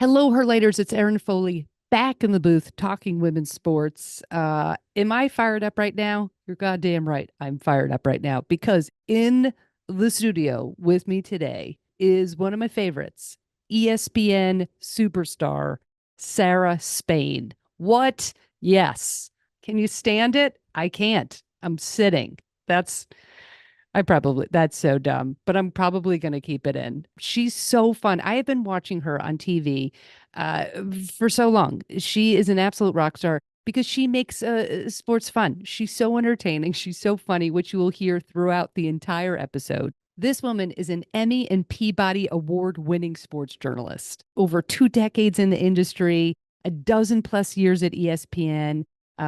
Hello, Herlaters. It's Erin Foley back in the booth talking women's sports. Am I fired up right now? You're goddamn right. I'm fired up right now because in the studio with me today is one of my favorites, ESPN superstar Sarah Spain. What? Yes. Can you stand it? I can't. I'm sitting. That's that's so dumb, but I'm probably going to keep it in. She's so fun. I have been watching her on TV uh, for so long. She is an absolute rock star because she makes sports fun. She's so entertaining. She's so funny, which you will hear throughout the entire episode. This woman is an Emmy and Peabody Award-winning sports journalist, over 2 decades in the industry, a dozen plus years at ESPN,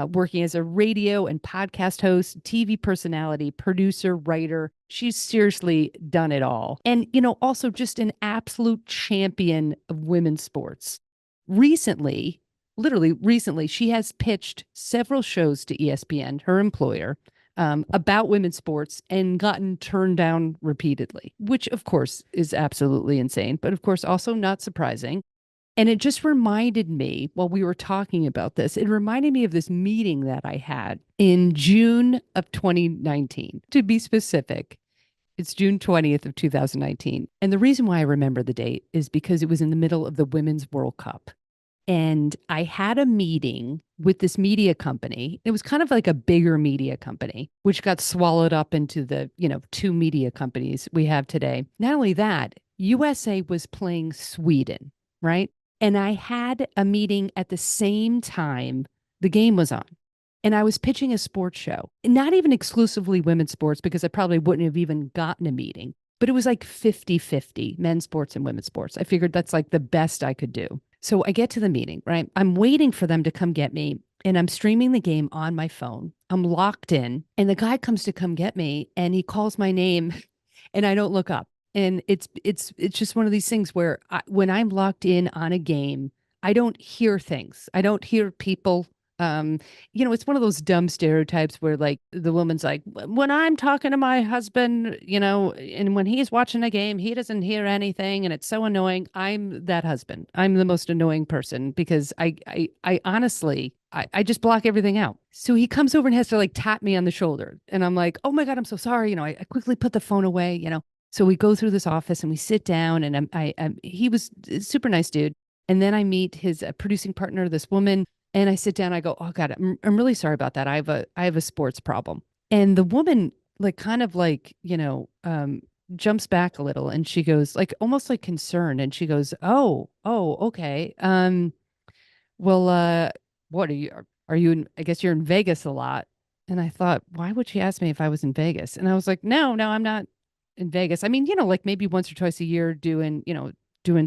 working as a radio and podcast host, TV personality, producer, writer. She's seriously done it all. And, also just an absolute champion of women's sports. Recently, literally recently, she has pitched several shows to ESPN, her employer, about women's sports and gotten turned down repeatedly, which of course is absolutely insane, but of course also not surprising. And it just reminded me while we were talking about this, it reminded me of this meeting that I had in June of 2019. To be specific, it's June 20th of 2019. And the reason why I remember the date is because it was in the middle of the Women's World Cup. And I had a meeting with this media company. It was kind of like a bigger media company, which got swallowed up into the, two media companies we have today. Not only that, USA was playing Sweden, right? And I had a meeting at the same time the game was on. And I was pitching a sports show, not even exclusively women's sports, because I probably wouldn't have even gotten a meeting, but it was like 50-50 men's sports and women's sports. I figured that's like the best I could do. So I get to the meeting, right? I'm waiting for them to come get me and I'm streaming the game on my phone. I'm locked in and the guy comes to come get me and he calls my name and I don't look up. And it's just one of these things where when I'm locked in on a game, I don't hear things. I don't hear people. Um, it's one of those dumb stereotypes where like the woman's like, when I'm talking to my husband, and when he's watching a game, he doesn't hear anything, and it's so annoying. I'm that husband. I'm the most annoying person because I honestly, I just block everything out. So he comes over and has to like tap me on the shoulder, and I'm like, oh my God, I'm so sorry. I quickly put the phone away. So we go through this office and we sit down, and he was a super nice dude. And then I meet his producing partner, this woman, and I sit down. I go, oh God, I'm really sorry about that. I have a sports problem. And the woman, like, kind of like, jumps back a little, and she goes, like, almost like concerned, and she goes, oh, okay. Well, what are you in, I guess you're in Vegas a lot. And I thought, why would she ask me if I was in Vegas? And I was like, no, I'm not in Vegas. I mean, like maybe once or twice a year doing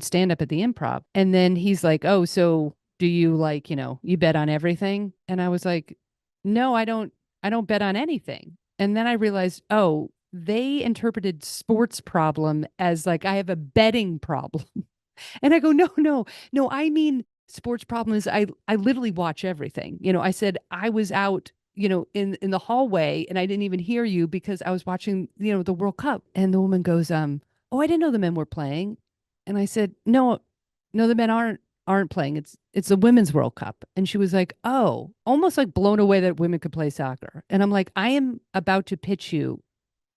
stand up at the Improv. And then he's like, "Oh, so do you like, you bet on everything?" And I was like, "No, I don't bet on anything." And then I realized, "Oh, they interpreted sports problem as like I have a betting problem." And I go, "No, no. No, I mean sports problem is I literally watch everything." I said I was out in the hallway and I didn't even hear you because I was watching, the World Cup. And the woman goes, oh, I didn't know the men were playing. And I said, no, no, the men aren't playing. It's the Women's World Cup. And she was like, oh, almost like blown away that women could play soccer. And I'm like, I am about to pitch you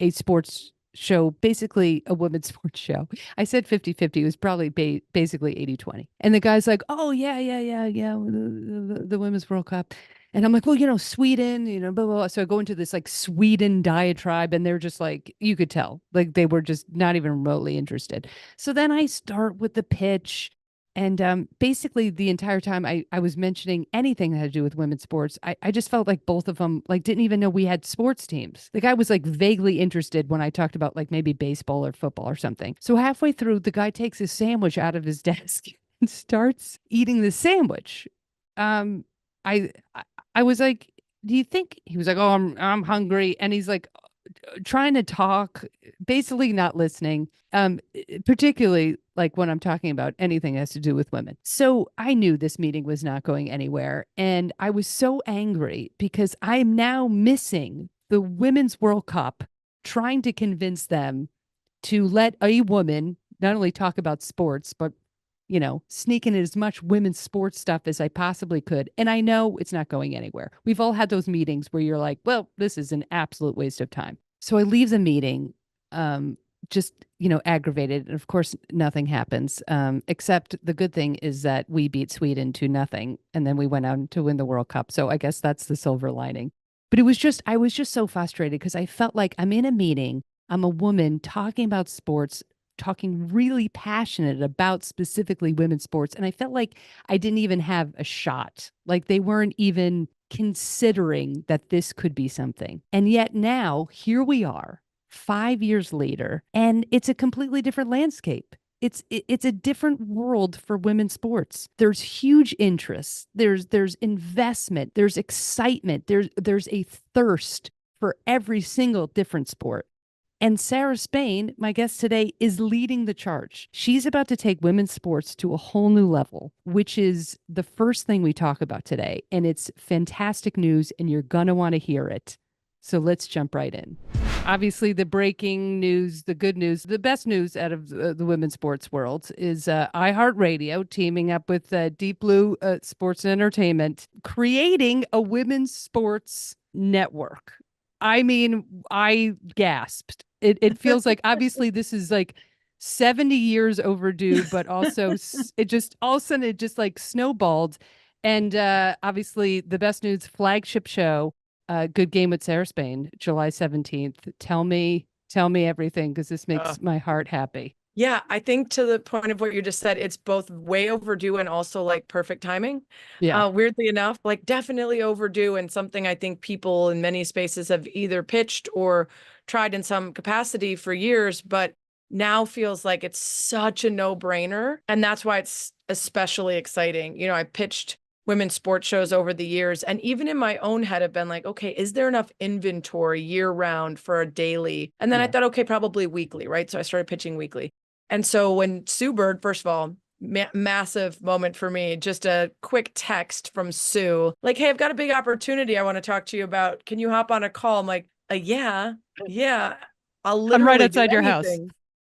a sports show, basically a women's sports show. I said 50-50. It was probably basically 80-20. And the guy's like, oh, yeah. The Women's World Cup. And I'm like, well, Sweden, blah, blah, blah. So I go into this like Sweden diatribe, and they're just like, you could tell, like they were just not even remotely interested. So then I start with the pitch. And basically, the entire time I was mentioning anything that had to do with women's sports, I just felt like both of them like didn't even know we had sports teams. The guy was like vaguely interested when I talked about like maybe baseball or football or something. So halfway through, the guy takes his sandwich out of his desk and starts eating the sandwich. Um, I was like, "Do you think?" He was like, "Oh, I'm hungry," and he's like trying to talk, basically not listening, particularly like when I'm talking about anything that has to do with women. So I knew this meeting was not going anywhere. And I was so angry because I'm now missing the Women's World Cup, trying to convince them to let a woman not only talk about sports, but sneaking in as much women's sports stuff as I possibly could. And I know it's not going anywhere. We've all had those meetings where you're like, well, this is an absolute waste of time. So I leave the meeting, just, aggravated. And of course, nothing happens. Except the good thing is that we beat Sweden 2-0. And then we went on to win the World Cup. So I guess that's the silver lining. But I was just so frustrated because I felt like I'm in a meeting. I'm a woman talking about sports, talking really passionate about specifically women's sports. And I felt like I didn't even have a shot. Like they weren't even considering that this could be something. And yet now here we are 5 years later, and it's a completely different landscape. It's a different world for women's sports. There's huge interest. There's investment. There's excitement. There's a thirst for every single different sport. And Sarah Spain, my guest today, is leading the charge. She's about to take women's sports to a whole new level, which is the first thing we talk about today. And it's fantastic news, and you're going to want to hear it. So let's jump right in. Obviously, the breaking news, the good news, the best news out of the women's sports world is iHeart Radio teaming up with Deep Blue Sports and Entertainment, creating a women's sports network. I mean, I gasped. It feels like obviously this is like 70 years overdue, but also it just all of a sudden it just like snowballed. And obviously the best news flagship show, Good Game with Sarah Spain, July 17th. Tell me everything, because this makes my heart happy. Yeah, I think to the point of what you just said, it's both way overdue and also like perfect timing. Yeah. Weirdly enough, like definitely overdue, and something I think people in many spaces have either pitched or tried in some capacity for years, but now feels like it's such a no-brainer. And that's why it's especially exciting. I pitched women's sports shows over the years, and even in my own head have been like, okay, is there enough inventory year round for a daily? And then I thought, okay, probably weekly, right? So I started pitching weekly. And so when Sue Bird, first of all, massive moment for me, just a quick text from Sue, like, hey, I've got a big opportunity I want to talk to you about. Can you hop on a call? I'm like, yeah, I'll literally I'm right outside your house.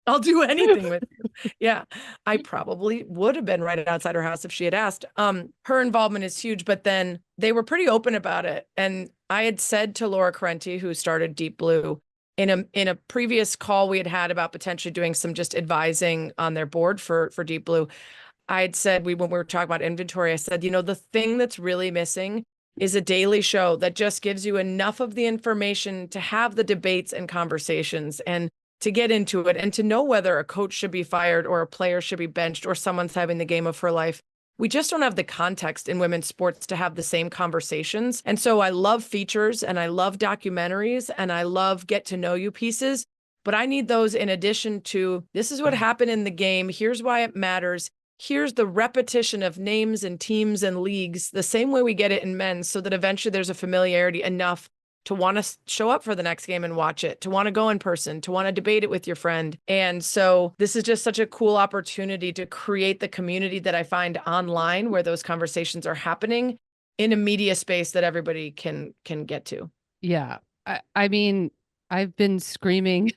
I'll do anything with you. Yeah, I probably would have been right outside her house if she had asked. Her involvement is huge, but then they were pretty open about it. And I had said to Laura Carenti, who started Deep Blue, in a previous call we had about potentially doing some just advising on their board for Deep Blue, I had said, when we were talking about inventory, I said, the thing that's really missing is a daily show that just gives you enough of the information to have the debates and conversations and to get into it and to know whether a coach should be fired or a player should be benched or someone's having the game of her life. We just don't have the context in women's sports to have the same conversations. And so I love features and I love documentaries and I love get to know you pieces, but I need those in addition to, this is what happened in the game. Here's why it matters. Here's the repetition of names and teams and leagues, the same way we get it in men's, so that eventually there's a familiarity enough to want to show up for the next game and watch it, to want to go in person, to want to debate it with your friend. And so this is just such a cool opportunity to create the community that I find online where those conversations are happening in a media space that everybody can get to. Yeah. I mean, I've been screaming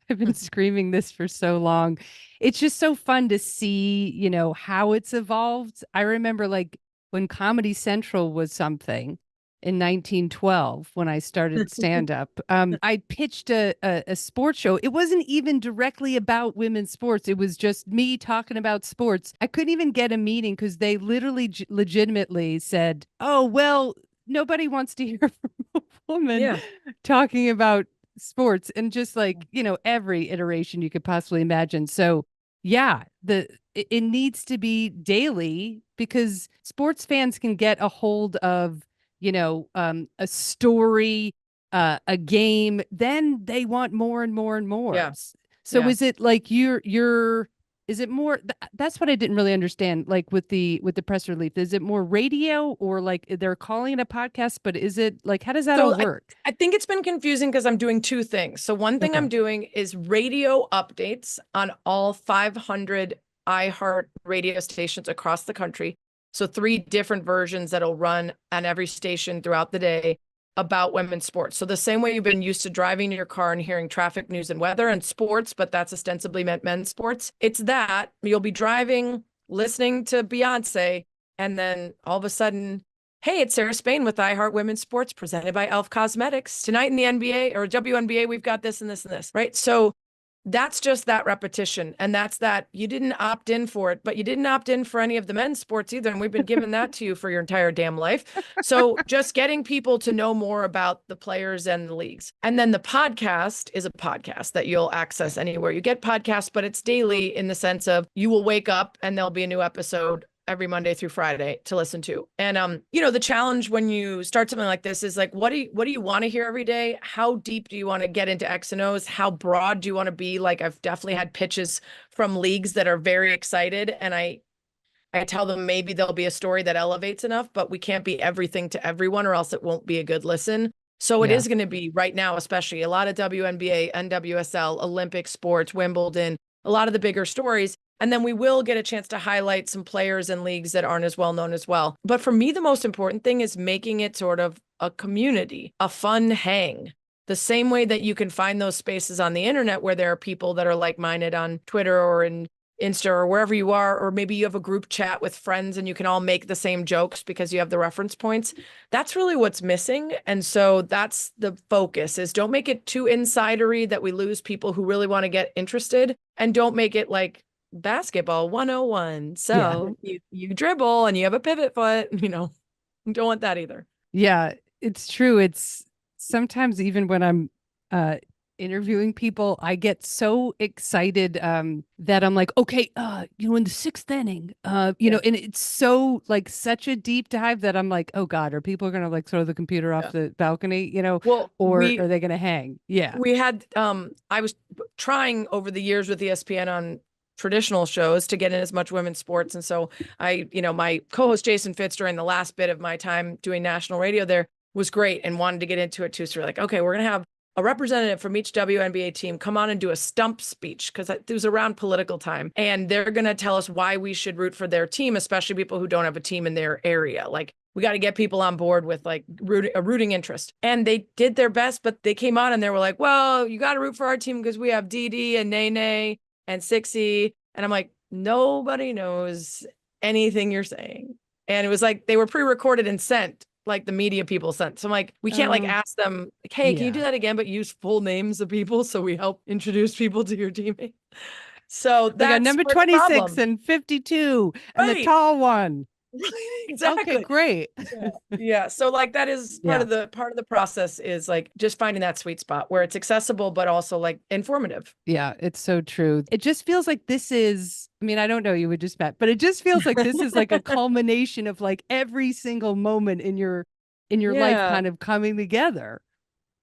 this for so long. It's just so fun to see, how it's evolved. I remember like when Comedy Central was something in 1912 when I started stand-up. I pitched a sports show. It wasn't even directly about women's sports. It was just me talking about sports. I couldn't even get a meeting because they literally legitimately said, oh, well, nobody wants to hear from a woman talking about sports, and just like, every iteration you could possibly imagine. So yeah, it needs to be daily because sports fans can get a hold of a story, a game, then they want more and more and more. Yeah. So is it like is it more, that's what I didn't really understand, like with the press release, is it more radio or like they're calling it a podcast, but is it like, how does that all work? I think it's been confusing because I'm doing two things. So one thing I'm doing is radio updates on all 500 iHeart radio stations across the country. So 3 different versions that'll run on every station throughout the day about women's sports. So the same way you've been used to driving in your car and hearing traffic, news, and weather and sports, but that's ostensibly meant men's sports. It's that you'll be driving listening to Beyonce, and then all of a sudden, hey, it's Sarah Spain with iHeart Women's Sports presented by Elf Cosmetics. Tonight in the NBA or WNBA, we've got this and this and this, right? So that's just that repetition. And that's that you didn't opt in for it, but you didn't opt in for any of the men's sports either. And we've been giving that to you for your entire damn life. So just getting people to know more about the players and the leagues. And then the podcast is a podcast that you'll access anywhere you get podcasts, but it's daily in the sense of you will wake up and there'll be a new episode every Monday through Friday to listen to. And, the challenge when you start something like this is like, what do you want to hear every day? How deep do you want to get into X and O's? How broad do you want to be? Like, I've definitely had pitches from leagues that are very excited. And I tell them maybe there'll be a story that elevates enough, but we can't be everything to everyone or else it won't be a good listen. So it is going to be right now, especially a lot of WNBA, NWSL, Olympic sports, Wimbledon, a lot of the bigger stories. And then we will get a chance to highlight some players and leagues that aren't as well known as well. But for me, the most important thing is making it sort of a community, a fun hang. The same way that you can find those spaces on the internet where there are people that are like-minded on Twitter or in Insta or wherever you are, or maybe you have a group chat with friends and you can all make the same jokes because you have the reference points. That's really what's missing. And so that's the focus, is don't make it too insidery that we lose people who really want to get interested, and don't make it like basketball 101. So you dribble and you have a pivot foot, don't want that either. Yeah, it's true. It's sometimes even when I'm interviewing people, I get so excited that I'm like, okay, in the sixth inning, and it's so like such a deep dive that I'm like, oh God, are people going to like throw the computer off the balcony, well, or are they going to hang? Yeah. We had, I was trying over the years with ESPN on traditional shows to get in as much women's sports. And so my co-host Jason Fitz during the last bit of my time doing national radio there was great and wanted to get into it too. So we're like, okay, we're going to have a representative from each WNBA team come on and do a stump speech, because it was around political time. And they're going to tell us why we should root for their team, especially people who don't have a team in their area. Like, we got to get people on board with like a rooting interest. And they did their best, but they came on and they were like, well, you got to root for our team because we have Dee and Nene and Sixie. And I'm like, nobody knows anything you're saying. And it was like, they were pre-recorded and sent, like the media people sent. So I'm like, we can't like ask them, like, hey, can you do that again, but use full names of people so we help introduce people to your teammate. So that's number 26 and 52 and the tall one. Exactly. Okay, great. Yeah. So like that is part of the process, is like just finding that sweet spot where it's accessible, but also like informative. Yeah, it's so true. It just feels like this is, I mean, I don't know, you would just met, but it just feels like this is like a culmination of like every single moment in your life kind of coming together.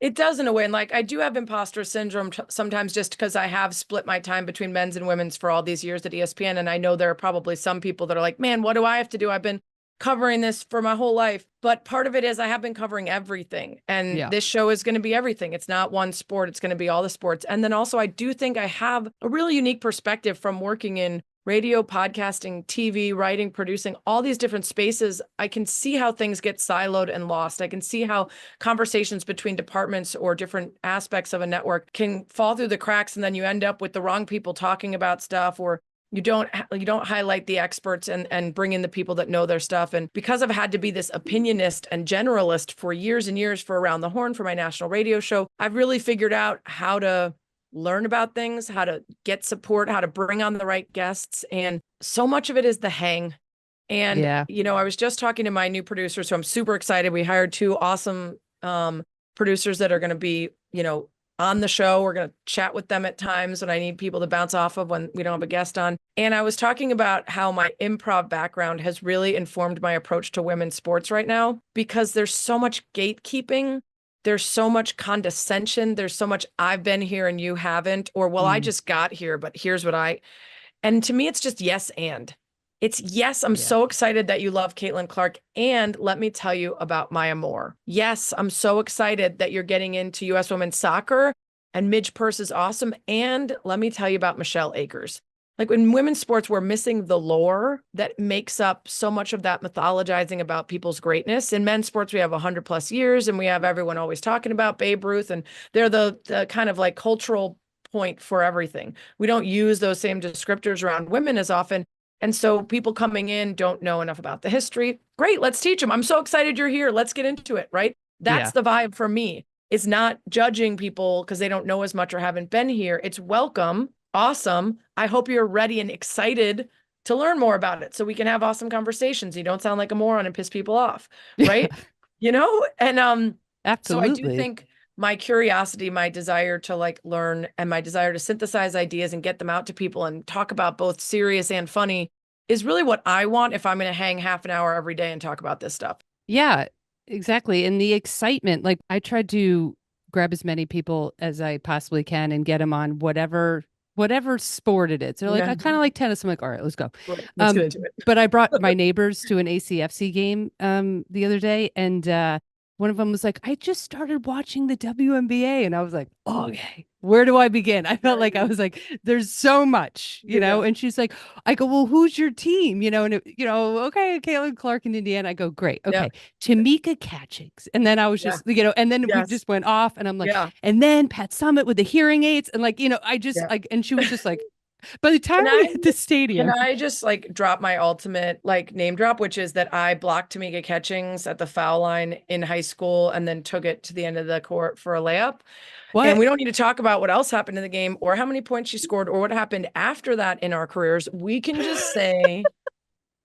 It does in a way. And like, I do have imposter syndrome sometimes, just because I have split my time between men's and women's for all these years at ESPN. And I know there are probably some people that are like, man, what do I have to do? I've been covering this for my whole life. But part of it is I have been covering everything. And this show is going to be everything. It's not one sport. It's going to be all the sports. And then also, I do think I have a really unique perspective from working in radio, podcasting, TV, writing, producing, all these different spaces. I can see how things get siloed and lost. I can see how conversations between departments or different aspects of a network can fall through the cracks, and then you end up with the wrong people talking about stuff, or you don't highlight the experts and bring in the people that know their stuff. And because I've had to be this opinionist and generalist for years and years for Around the Horn, for my national radio show, I've really figured out how to learn about things, how to get support, how to bring on the right guests. And so much of it is the hang. And, I was just talking to my new producer, so I'm super excited. We hired two awesome producers that are going to be, on the show. We're going to chat with them at times when I need people to bounce off of when we don't have a guest on. And I was talking about how my improv background has really informed my approach to women's sports right now, because there's so much gatekeeping. There's so much condescension. There's so much I've been here and you haven't, or well, I just got here, but here's what and to me, it's just yes. And it's yes, I'm so excited that you love Caitlin Clark. And let me tell you about Maya Moore. Yes, I'm so excited that you're getting into U.S. women's soccer and Midge Purse is awesome. And let me tell you about Michelle Akers. Like, in women's sports, we're missing the lore that makes up so much of that mythologizing about people's greatness. In men's sports, we have 100+ years, and we have everyone always talking about Babe Ruth, and they're the kind of like cultural point for everything. We don't use those same descriptors around women as often. And so people coming in don't know enough about the history. Great, let's teach them. I'm so excited you're here. Let's get into it, right? That's Yeah. the vibe for me. It's not judging people because they don't know as much or haven't been here. It's welcome, awesome. I hope you're ready and excited to learn more about it so we can have awesome conversations. You don't sound like a moron and piss people off, right? You know? And so I do Absolutely. think my curiosity, my desire to like learn, and my desire to synthesize ideas and get them out to people and talk about both serious and funny is really what I want if I'm going to hang half an hour every day and talk about this stuff. Yeah, exactly. And the excitement, like I tried to grab as many people as I possibly can and get them on whatever sport it is. They're like, Yeah. I kind of like tennis. I'm like, all right, let's go. Right. Let's get into it. But I brought my neighbors to an ACFC game the other day, and one of them was like, I just started watching the WNBA, and I was like, oh, okay, where do I begin? I felt like I was like, there's so much, you know. And she's like, I go, well, who's your team, you know? And okay, Caitlin Clark in Indiana. I go, great, okay, Tamika Catchings, and then I was just, and then we just went off, and I'm like, and then Pat Summitt with the hearing aids, and like, I just like, and she was just like. By the time we hit the stadium, can I just like drop my ultimate like name drop, which is that I blocked Tamika Catchings at the foul line in high school and then took it to the end of the court for a layup. What? And we don't need to talk about what else happened in the game or how many points she scored or what happened after that in our careers. We can just say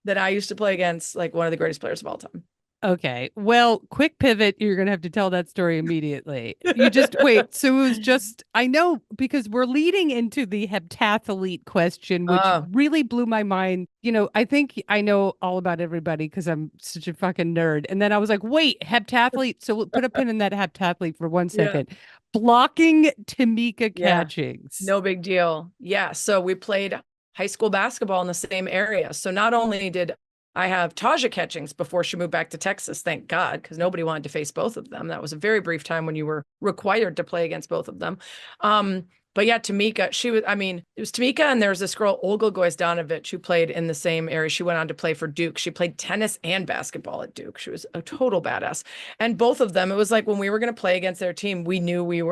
that I used to play against like one of the greatest players of all time. Okay. Well, quick pivot. You're going to have to tell that story immediately. You just wait. So it was just, I know, because we're leading into the heptathlete question, which really blew my mind. I think I know all about everybody because I'm such a fucking nerd. And then I was like, wait, heptathlete. So we'll put a pin in that heptathlete for 1 second. Blocking Tamika Catchings. No big deal. Yeah. So we played high school basketball in the same area. So not only did I have Taja Catchings before she moved back to Texas, thank God, because nobody wanted to face both of them. That was a very brief time when you were required to play against both of them. But yeah, Tamika, it was Tamika, and there was this girl, Olga Gojzdanovic, who played in the same area. She went on to play for Duke. She played tennis and basketball at Duke. She was a total badass. And both of them, it was like when we were going to play against their team, we knew we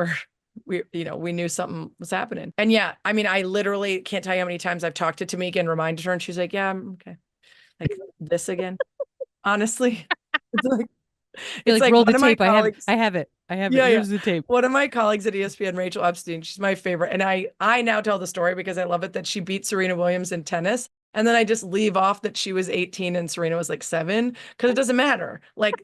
knew something was happening. And yeah, I literally can't tell you how many times I've talked to Tamika and reminded her, and she's like, yeah, I'm okay. Like this again, honestly. It's like roll the tape. Colleagues, I have it. Here's the tape. One of my colleagues at ESPN, Rachel Epstein, she's my favorite. And I now tell the story because I love it that she beat Serena Williams in tennis. And then I just leave off that she was 18 and Serena was like 7 because it doesn't matter. Like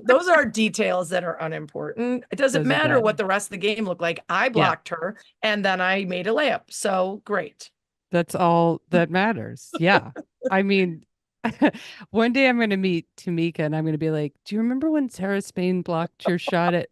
those are details that are unimportant. It doesn't matter what the rest of the game looked like. I blocked her and then I made a layup. So great. That's all that matters. Yeah. One day I'm going to meet Tamika and I'm going to be like, do you remember when Sarah Spain blocked your shot at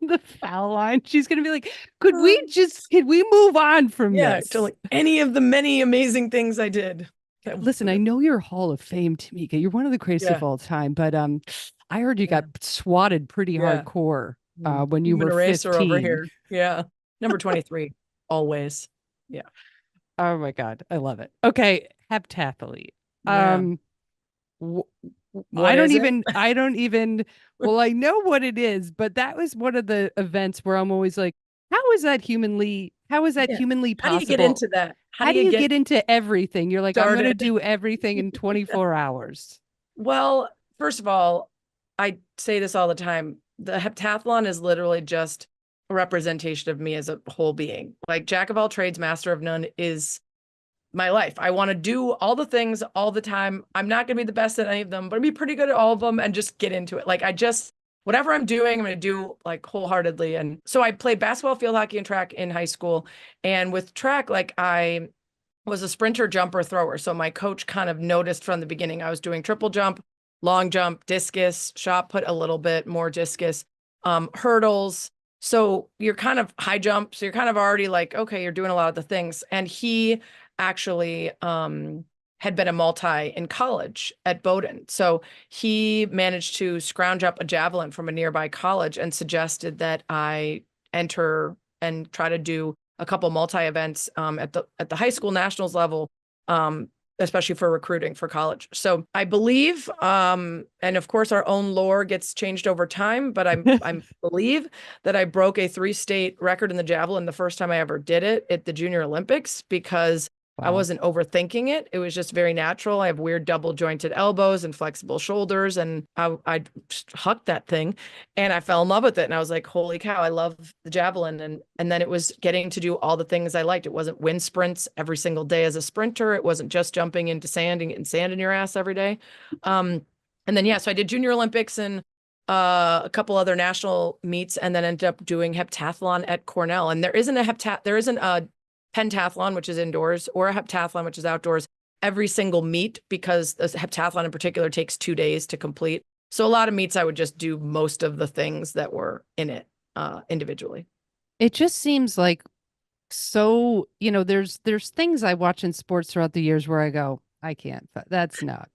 the foul line? She's going to be like, could we move on from this? To like any of the many amazing things I did. Listen, I know you're Hall of Fame, Tamika. You're one of the greatest of all time, but I heard you got swatted pretty hardcore when you were 15. Over here. Yeah. Number 23, always. Yeah. Oh my God. I love it. Okay. Heptathlete. Yeah. I don't even, well, I know what it is, but that was one of the events where I'm always like, how is that humanly possible? How do you get into that? How do you get into everything? You're like, I'm going to do everything in 24 hours. Well, first of all, I say this all the time. The heptathlon is literally just a representation of me as a whole being. Like jack of all trades, master of none is my life. I want to do all the things all the time. I'm not going to be the best at any of them, but I'd be pretty good at all of them and just get into it. Like whatever I'm doing, I'm going to do like wholeheartedly. And so I played basketball, field hockey, and track in high school. And with track, like I was a sprinter, jumper, thrower. So my coach kind of noticed from the beginning, I was doing triple jump, long jump, discus, shot put a little bit more discus, hurdles. So you're kind of high jump. So you're kind of already like, okay, you're doing a lot of the things. And he actually had been a multi in college at Bowdoin. So he managed to scrounge up a javelin from a nearby college and suggested that I enter and try to do a couple multi events at the high school nationals level, especially for recruiting for college. So I believe, and of course our own lore gets changed over time, but I believe that I broke a 3-state record in the javelin the first time I ever did it at the Junior Olympics, because I Wow. wasn't overthinking it. It was just very natural. I have weird double jointed elbows and flexible shoulders. And I just hucked that thing and I fell in love with it. And I was like, holy cow, I love the javelin. And then it was getting to do all the things I liked. It wasn't wind sprints every single day as a sprinter. It wasn't just jumping into sand and getting sand in your ass every day. And then, yeah, so I did Junior Olympics and a couple other national meets, and then ended up doing heptathlon at Cornell. And there isn't a pentathlon, which is indoors, or a heptathlon, which is outdoors, every single meet, because the heptathlon in particular takes 2 days to complete. So a lot of meets, I would just do most of the things that were in it individually. It just seems like so, there's things I watch in sports throughout the years where I go, I can't, that's not,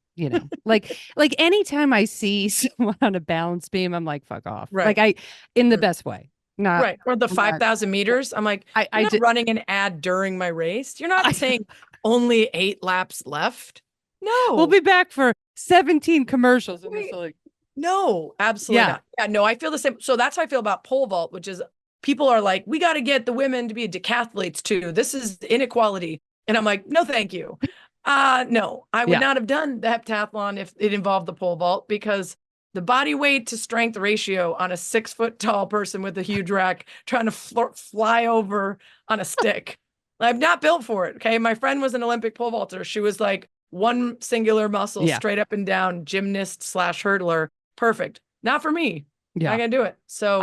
like anytime I see someone on a balance beam, I'm like, fuck off. Right. Like in the best way. Not right. Or the 5,000 meters. I'm like, I'm not running an ad during my race. You're not saying only 8 laps left. No. We'll be back for 17 commercials. And like, no, absolutely not. Yeah, no, I feel the same. So that's how I feel about pole vault, which is people are like, we got to get the women to be decathletes too. This is inequality. And I'm like, no, thank you. No, I would not have done the heptathlon if it involved the pole vault, because the body weight to strength ratio on a 6 foot tall person with a huge rack trying to fly over on a stick. I'm not built for it. Okay. My friend was an Olympic pole vaulter. She was like one singular muscle, straight up and down, gymnast / hurdler. Perfect. Not for me. Yeah. I can do it. So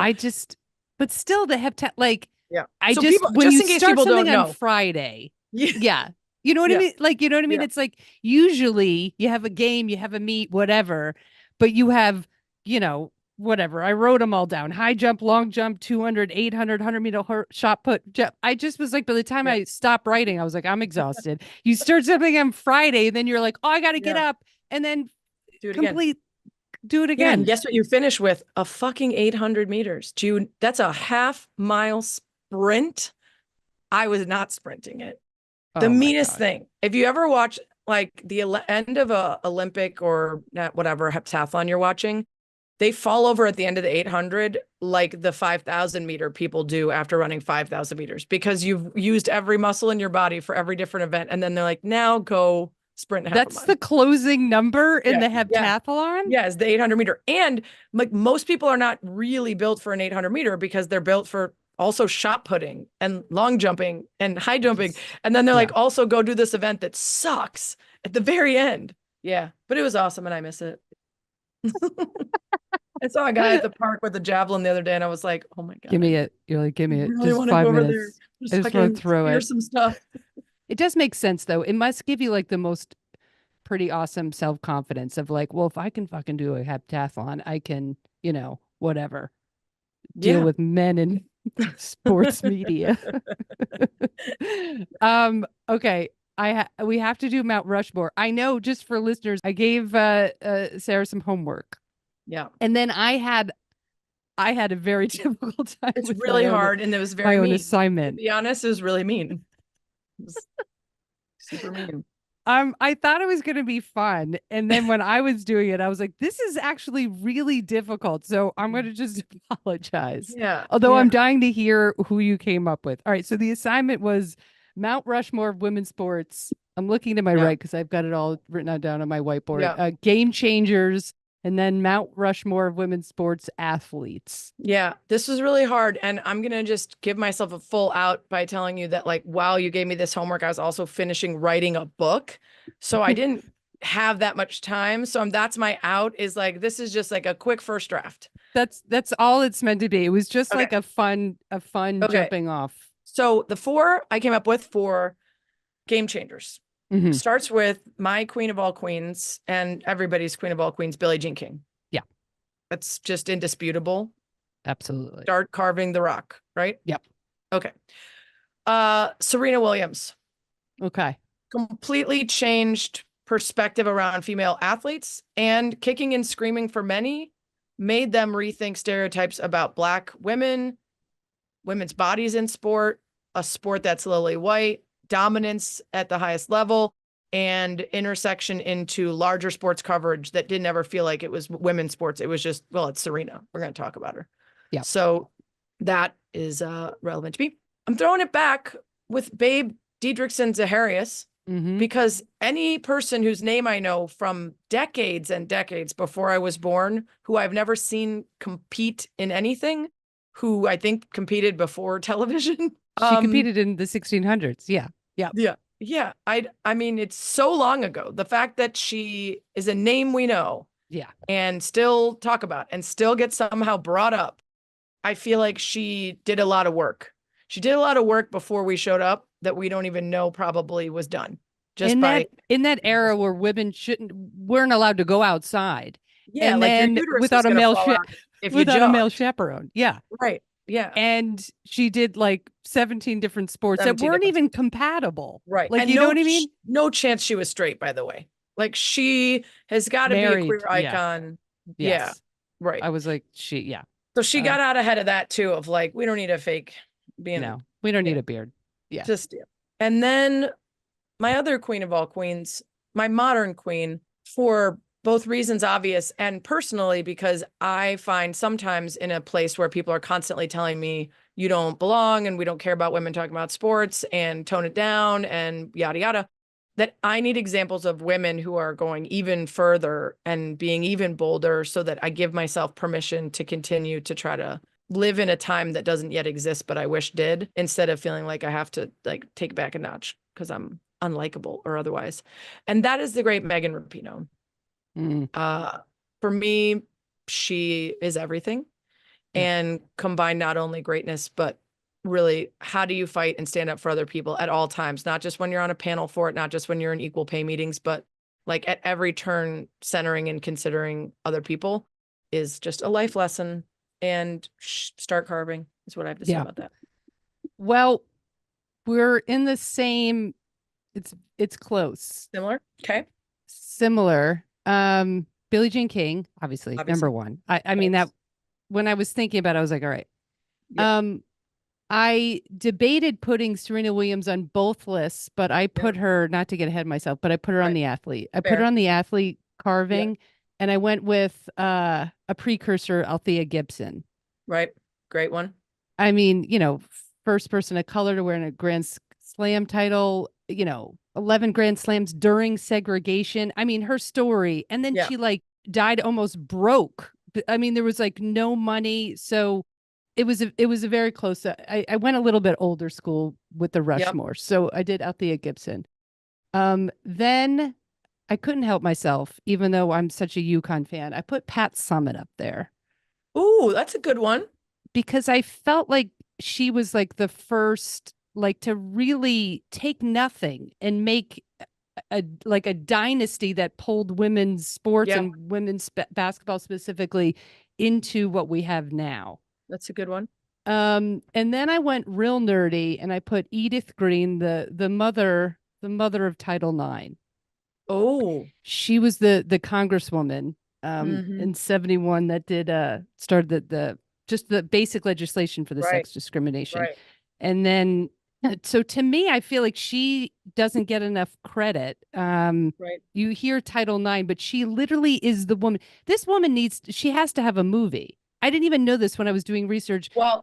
but still the heptat, like, I so just, people, when just you in case start people something don't know. on Friday, you know what I mean? Like, you know what I mean? It's like, usually you have a game, you have a meet, whatever, but you have, whatever. I wrote them all down. High jump, long jump, 200, 800, 100-meter shot put. I just was like, by the time I stopped writing, I was like, I'm exhausted. You start something on Friday, then you're like, oh, I got to get up and then do it again. And guess what you finish with? A fucking 800 meters. That's a half-mile sprint. I was not sprinting it. The meanest thing. If you ever watch like the end of a Olympic or whatever heptathlon you're watching, they fall over at the end of the 800 like the 5,000 meter people do after running 5,000 meters, because you've used every muscle in your body for every different event. And then they're like, now go sprint half a mile. That's the closing number in the heptathlon? Yes, the 800 meter. And like most people are not really built for an 800 meter because they're built for also shot putting and long jumping and high jumping. And then they're like, also go do this event that sucks at the very end. Yeah, but it was awesome and I miss it. I saw a guy at the park with a javelin the other day and I was like, oh my God. Give me it. You're like, give me it. Really just 5 minutes. I just want to throw it. Some stuff. It does make sense though. It must give you like the most pretty awesome self-confidence of like, well, if I can fucking do a heptathlon, I can, whatever. Deal with men in sports media. Okay. We have to do Mount Rushmore. I know, just for listeners, I gave Sarah some homework. Yeah. And then I had a very difficult time. It's really hard, and it was very mean. Assignment. To be honest, it was really mean. It was super mean. I thought it was going to be fun. And then when I was doing it, I was like, this is actually really difficult. So I'm going to just apologize. Yeah. Although I'm dying to hear who you came up with. All right. So the assignment was Mount Rushmore of women's sports. I'm looking to my right because I've got it all written down on my whiteboard. Game changers. And then Mount Rushmore of women's sports athletes. Yeah, this was really hard. And I'm going to just give myself a full out by telling you that, like, while you gave me this homework, I was also finishing writing a book. So I didn't have that much time. So that's my out, is like, this is just like a quick first draft. That's all it's meant to be. It was just like a fun jumping off. So the 4 I came up with for game changers. Starts with my queen of all queens and everybody's queen of all queens, Billie Jean King. Yeah. That's just indisputable. Absolutely. Start carving the rock, right? Yep. Okay. Serena Williams. Okay. Completely changed perspective around female athletes, and kicking and screaming for many made them rethink stereotypes about Black women, women's bodies in sport, a sport that's lily white, dominance at the highest level, and intersection into larger sports coverage that didn't ever feel like it was women's sports. It was just, well, it's Serena. We're going to talk about her. Yeah. So that is relevant to me. I'm throwing it back with Babe Didrikson Zaharias. because any person whose name I know from decades and decades before I was born, who I've never seen compete in anything, who I think competed before television. She competed in the 1600s. Yeah. Yeah. Yeah. Yeah. I mean, it's so long ago. The fact that she is a name we know. Yeah. And still talk about and still get somehow brought up. I feel like she did a lot of work. She did a lot of work before we showed up that we don't even know probably was done. Just in by that era where women weren't allowed to go outside. Yeah, and like then without a male chaperone. Yeah. Right. Yeah. And she did like 17 different sports that weren't even compatible. Right. Like, and you know what I mean? No chance she was straight, by the way. Like, she has got to be a queer icon. Yeah. Yes. Yeah. Right. I was like, So she got out ahead of that too, of like, we don't need a fake being. No, we don't need a beard. Yeah. And then my other queen of all queens, my modern queen, for both reasons obvious and personally, because I find sometimes in a place where people are constantly telling me you don't belong and we don't care about women talking about sports and tone it down and yada, yada, that I need examples of women who are going even further and being even bolder so that I give myself permission to continue to try to live in a time that doesn't yet exist, but I wish did, instead of feeling like I have to like take back a notch because I'm unlikable or otherwise. And that is the great Megan Rapinoe. For me, she is everything and combined not only greatness, but really, how do you fight and stand up for other people at all times? Not just when you're on a panel for it, not just when you're in equal pay meetings, but like at every turn, centering and considering other people is just a life lesson. And start carving is what I have to say about that. Well, we're in the same, it's close. Similar. Okay. Similar. Billie Jean King, obviously. Number one. I mean, that when I was thinking about it, I was like, all right. Yep. I debated putting Serena Williams on both lists, but I put her, not to get ahead of myself, but I put her on the athlete. I put her on the athlete carving, and I went with a precursor, Althea Gibson. Right. Great one. I mean, first person of color to win a Grand Slam title, 11 Grand Slams during segregation. I mean, her story. And then she like died almost broke. I mean, there was like no money. So it was a very close. I went a little bit older school with the Rushmore. So I did Althea Gibson. Then I couldn't help myself, even though I'm such a UConn fan. I put Pat Summitt up there. Ooh, that's a good one. Because I felt like she was like the first, like, to really take nothing and make a dynasty that pulled women's sports and women's basketball specifically into what we have now. That's a good one. And then I went real nerdy and I put Edith Green, the mother of Title IX. Oh, she was the congresswoman in 71 that did started the basic legislation for the sex discrimination. Right. And then so to me, I feel like she doesn't get enough credit. You hear Title IX, but she literally is the woman. This woman she has to have a movie. I didn't even know this when I was doing research. Well,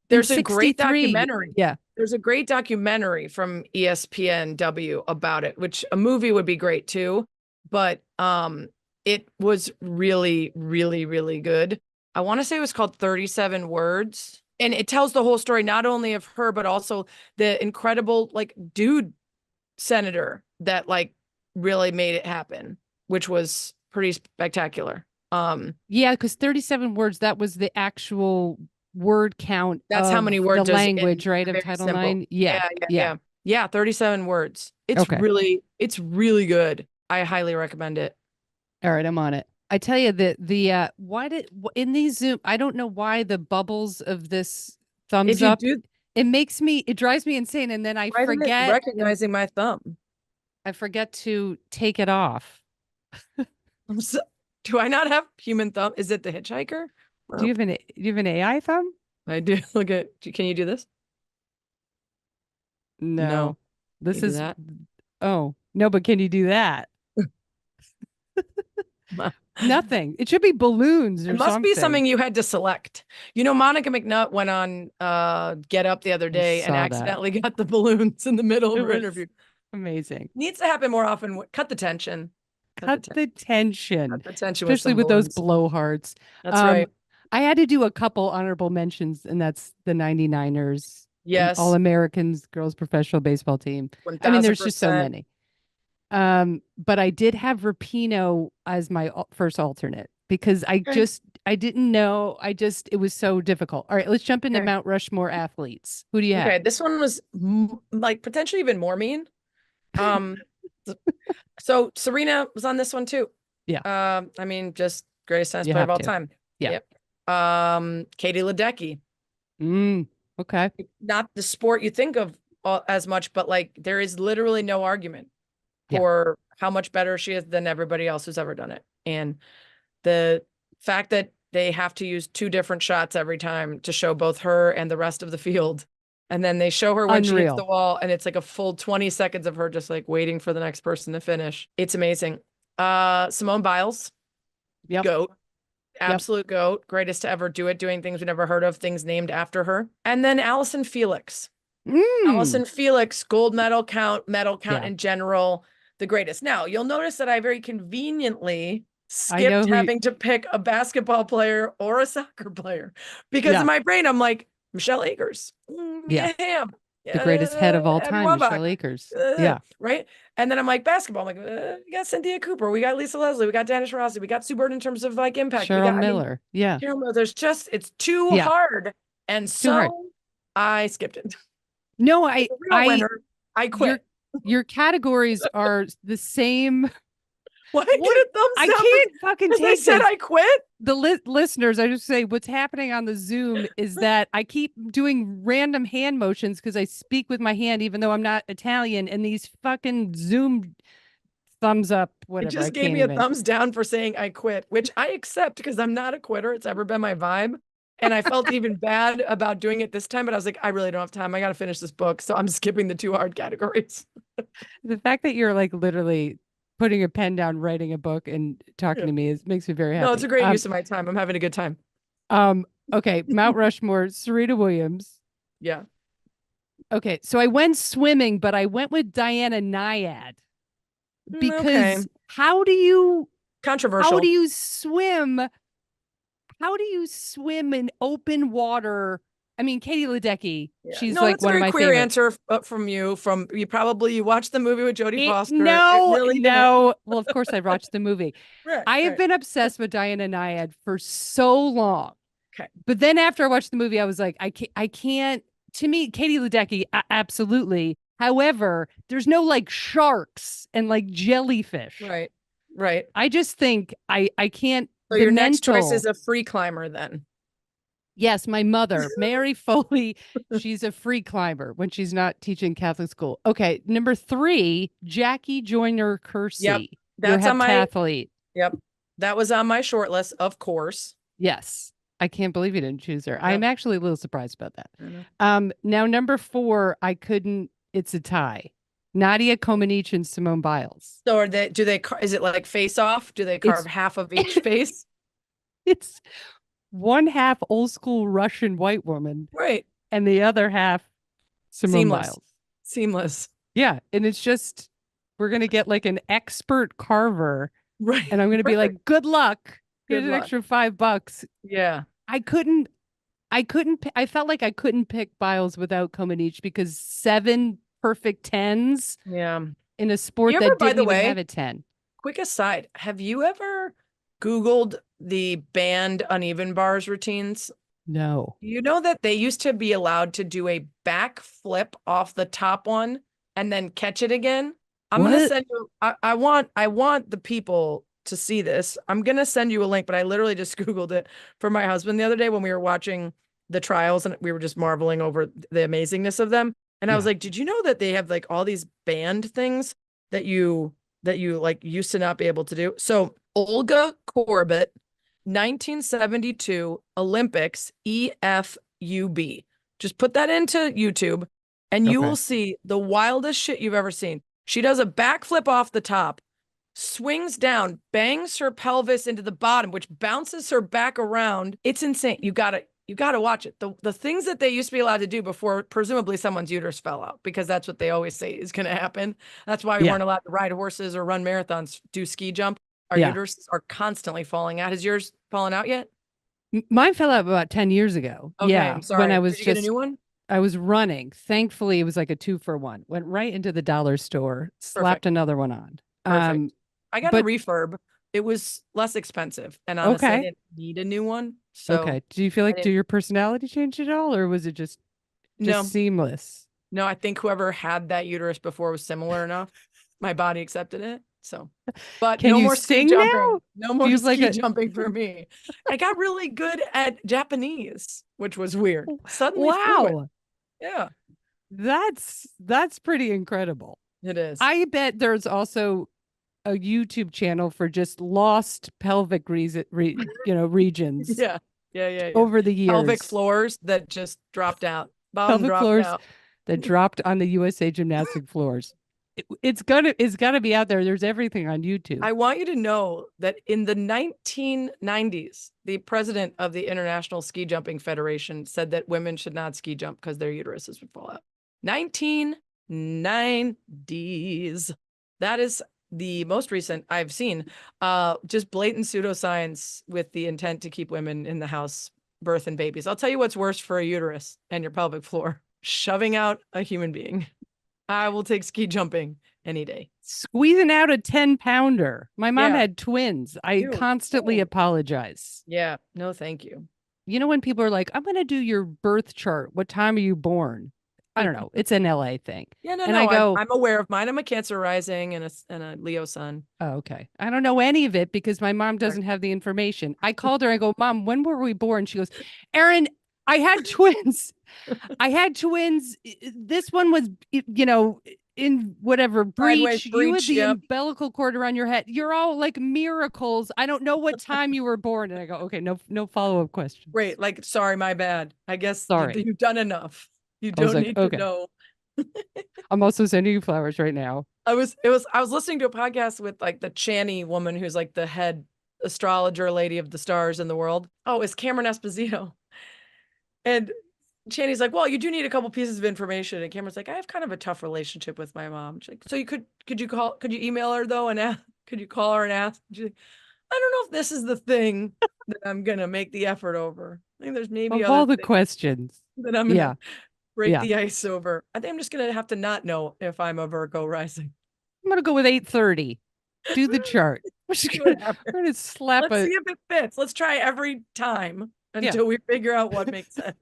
there's a great documentary. Yeah. There's a great documentary from ESPN W about it, which a movie would be great too. But it was really, really, really good. I want to say it was called 37 Words. And it tells the whole story, not only of her, but also the incredible like dude senator that like really made it happen, which was pretty spectacular. Because 37 words, that was the actual word count. That's how many words the language, right? Of Title IX. Yeah. 37 words. It's really good. I highly recommend it. All right, I'm on it. I tell you that why did in these Zoom, I don't know why the bubbles of this thumbs up. It drives me insane. And then I forget recognizing my thumb. I forget to take it off. Do I not have human thumb? Is it the hitchhiker? Do you have an AI thumb? I do. Can you do this? No. This is that. Oh, no, but can you do that? Nothing. It should be balloons or something. It must be something you had to select. Monica McNutt went on Get Up the other day and accidentally got the balloons in the middle of her interview. Amazing. Needs to happen more often. Cut the tension. Cut the tension, Cut the tension with especially some with those balloons. blowhards. That's right. I had to do a couple honorable mentions, and that's the 99ers, Yes. All-Americans, girls professional baseball team. I mean, there's just so 1000%. many. But I did have Rapinoe as my first alternate because I didn't know. It was so difficult. All right, let's jump into Mount Rushmore athletes. Who do you have? Okay, this one was like potentially even more mean. So Serena was on this one too. Yeah. I mean, just greatest tennis player of all time. Yeah. Yep. Katie Ledecky. Okay. Not the sport you think of as much, but like there is literally no argument for how much better she is than everybody else who's ever done it. And the fact that they have to use 2 different shots every time to show both her and the rest of the field. And then they show her when she hits the wall, and it's like a full 20 seconds of her just like waiting for the next person to finish. It's amazing. Simone Biles. Yep. GOAT. Absolute GOAT. Greatest to ever do it, doing things we never heard of, things named after her. And then Allison Felix. Allison Felix, gold medal count in general, the greatest. Now, you'll notice that I very conveniently skipped having to pick a basketball player or a soccer player because in my brain, I'm like, Michelle Akers. The greatest head of all time, Michelle Akers. Right. And then I'm like, basketball. I'm like, we got Cynthia Cooper. We got Lisa Leslie. We got Dana Taurasi. We got Sue Bird in terms of like impact. Cheryl Miller. Cheryl Miller. There's just, it's too hard. And so I skipped it. No, I quit. Your categories are the same. What? Get a thumbs I down can't fucking take this. I quit. The listeners, I just say what's happening on the Zoom is that I keep doing random hand motions because I speak with my hand, even though I'm not Italian, and these fucking Zoom thumbs up, whatever. It just gave me a thumbs down for saying I quit, which I accept because I'm not a quitter. It's ever been my vibe. And I felt even bad about doing it this time, but I was like, I really don't have time. I got to finish this book. So I'm skipping the 2 hard categories. The fact that you're like literally putting a pen down, writing a book and talking to me makes me very happy. No, it's a great use of my time. I'm having a good time. Okay. Mount Rushmore, Serena Williams. Yeah. Okay. So I went swimming, but I went with Diana Nyad because how do you swim? How do you swim in open water? I mean, Katie Ledecky, she's like one of my queer favorites. answer from you. You watched the movie with Jodie Foster. No. Well, of course I watched the movie. I have been obsessed with Diana Nyad for so long. Okay. But then after I watched the movie, I was like, I can't. To me, Katie Ledecky, absolutely. However, there's no like sharks and like jellyfish. Right. I just think I can't. So your next choice is a free climber then. Yes, my mother, Mary Foley, she's a free climber when she's not teaching Catholic school. Okay, number 3, Jackie Joyner Kersee. Yep, that's on my heptathlete. Yep, that was on my short list, of course. Yes, I can't believe you didn't choose her. Yep. I'm actually a little surprised about that. Now number 4, I couldn't. It's a tie. Nadia Comaneci and Simone Biles. So is it like face off? Do they carve half of each face? It's one half old school Russian white woman. Right. And the other half Simone Biles. Seamless. Yeah. And it's just, we're going to get like an expert carver. Right. And I'm going to be like, good luck. Here's an extra $5. Yeah. I felt like I couldn't pick Biles without Comaneci because 7 perfect 10s in a sport that didn't even have a 10. Quick aside, have you ever Googled the banned uneven bars routines? No. You know that they used to be allowed to do a back flip off the top one and then catch it again? I'm going to send you, I want the people to see this. I'm going to send you a link, but I literally just Googled it for my husband the other day when we were watching the trials and we were just marveling over the amazingness of them. And I was like, did you know that they have like all these banned things that you like used to not be able to do? So Olga Korbut, 1972 Olympics, EFUB. Just put that into YouTube and you will see the wildest shit you've ever seen. She does a backflip off the top, swings down, bangs her pelvis into the bottom, which bounces her back around. It's insane. You got to You got to watch it. The things that they used to be allowed to do before presumably someone's uterus fell out, because that's what they always say is going to happen. That's why we Yeah. weren't allowed to ride horses or run marathons, do ski jump. Our Yeah. uteruses are constantly falling out. Has yours fallen out yet? Mine fell out about 10 years ago. Okay, Yeah. I'm When I sorry. was Did you get a just, new one? I was running. Thankfully, it was like a 2-for-1. Went right into the dollar store, slapped Perfect. another one on. Perfect. I got a But refurb. It was less expensive. And honestly, I okay. didn't need a new one. So Okay. Do you feel I like, didn't, do your personality change at all, or was it just no, seamless? no, I think whoever had that uterus before was similar enough. My body accepted it. So, but Can no you more ski sing now? jumping. No Do you more have like ski a jumping for me. I got really good at Japanese, which was weird. Suddenly fluent. wow? Yeah, That's pretty incredible. it is. I bet there's also a YouTube channel for just lost pelvic regions Yeah. Yeah. Yeah. Yeah. over the Pelvic years. floors that just dropped out. Bottom Pelvic dropped floors out. that dropped on the USA gymnastic floors. It's gotta be out there. There's everything on YouTube. I want you to know that in the 1990s, the president of the International Ski Jumping Federation said that women should not ski jump because their uteruses would fall out. 1990s. That is the most recent I've seen. Just blatant pseudoscience with the intent to keep women in the house birthing babies. I'll tell you what's worse for a uterus and your pelvic floor: shoving out a human being. I will take ski jumping any day. Squeezing out a 10-pounder. My mom Yeah. had twins. I Ew. constantly Oh. apologize. Yeah. No, thank you. You know, when people are like, I'm going to do your birth chart. What time are you born? I don't know. It's an LA thing. Yeah, no, And no. I go, I'm aware of mine. I'm a Cancer rising and a Leo sun. oh, okay. I don't know any of it because my mom doesn't have the information. I called her. I go, Mom, when were we born? She goes, Erin, I had twins. I had twins. This one was, in whatever Sideways breach. You had breach. the Yep. umbilical cord around your head. You're all like miracles. I don't know what time you were born. And I go, okay, no follow-up questions. Great. Like, sorry, my bad. I guess Sorry. you've done enough. You I was don't like, need to okay. know. I'm also sending you flowers right now. I was listening to a podcast with like the Channy woman who's like the head astrologer lady of the stars in the world. Oh, it's Cameron Esposito. And Channy's like, well, you do need a couple pieces of information. And Cameron's like, I have kind of a tough relationship with my mom. She's like, so could you email her though and ask, could you call her and ask? She's like, I don't know if this is the thing that I'm gonna make the effort over. I think there's maybe Of other all the things questions. that I'm Yeah. gonna break Yeah. the ice over. I think I'm just gonna have to not know if I'm a Virgo rising. I'm going to go with 8:30. Do the chart. We're going to slap Let's see if it fits. Let's try every time until we figure out what makes sense.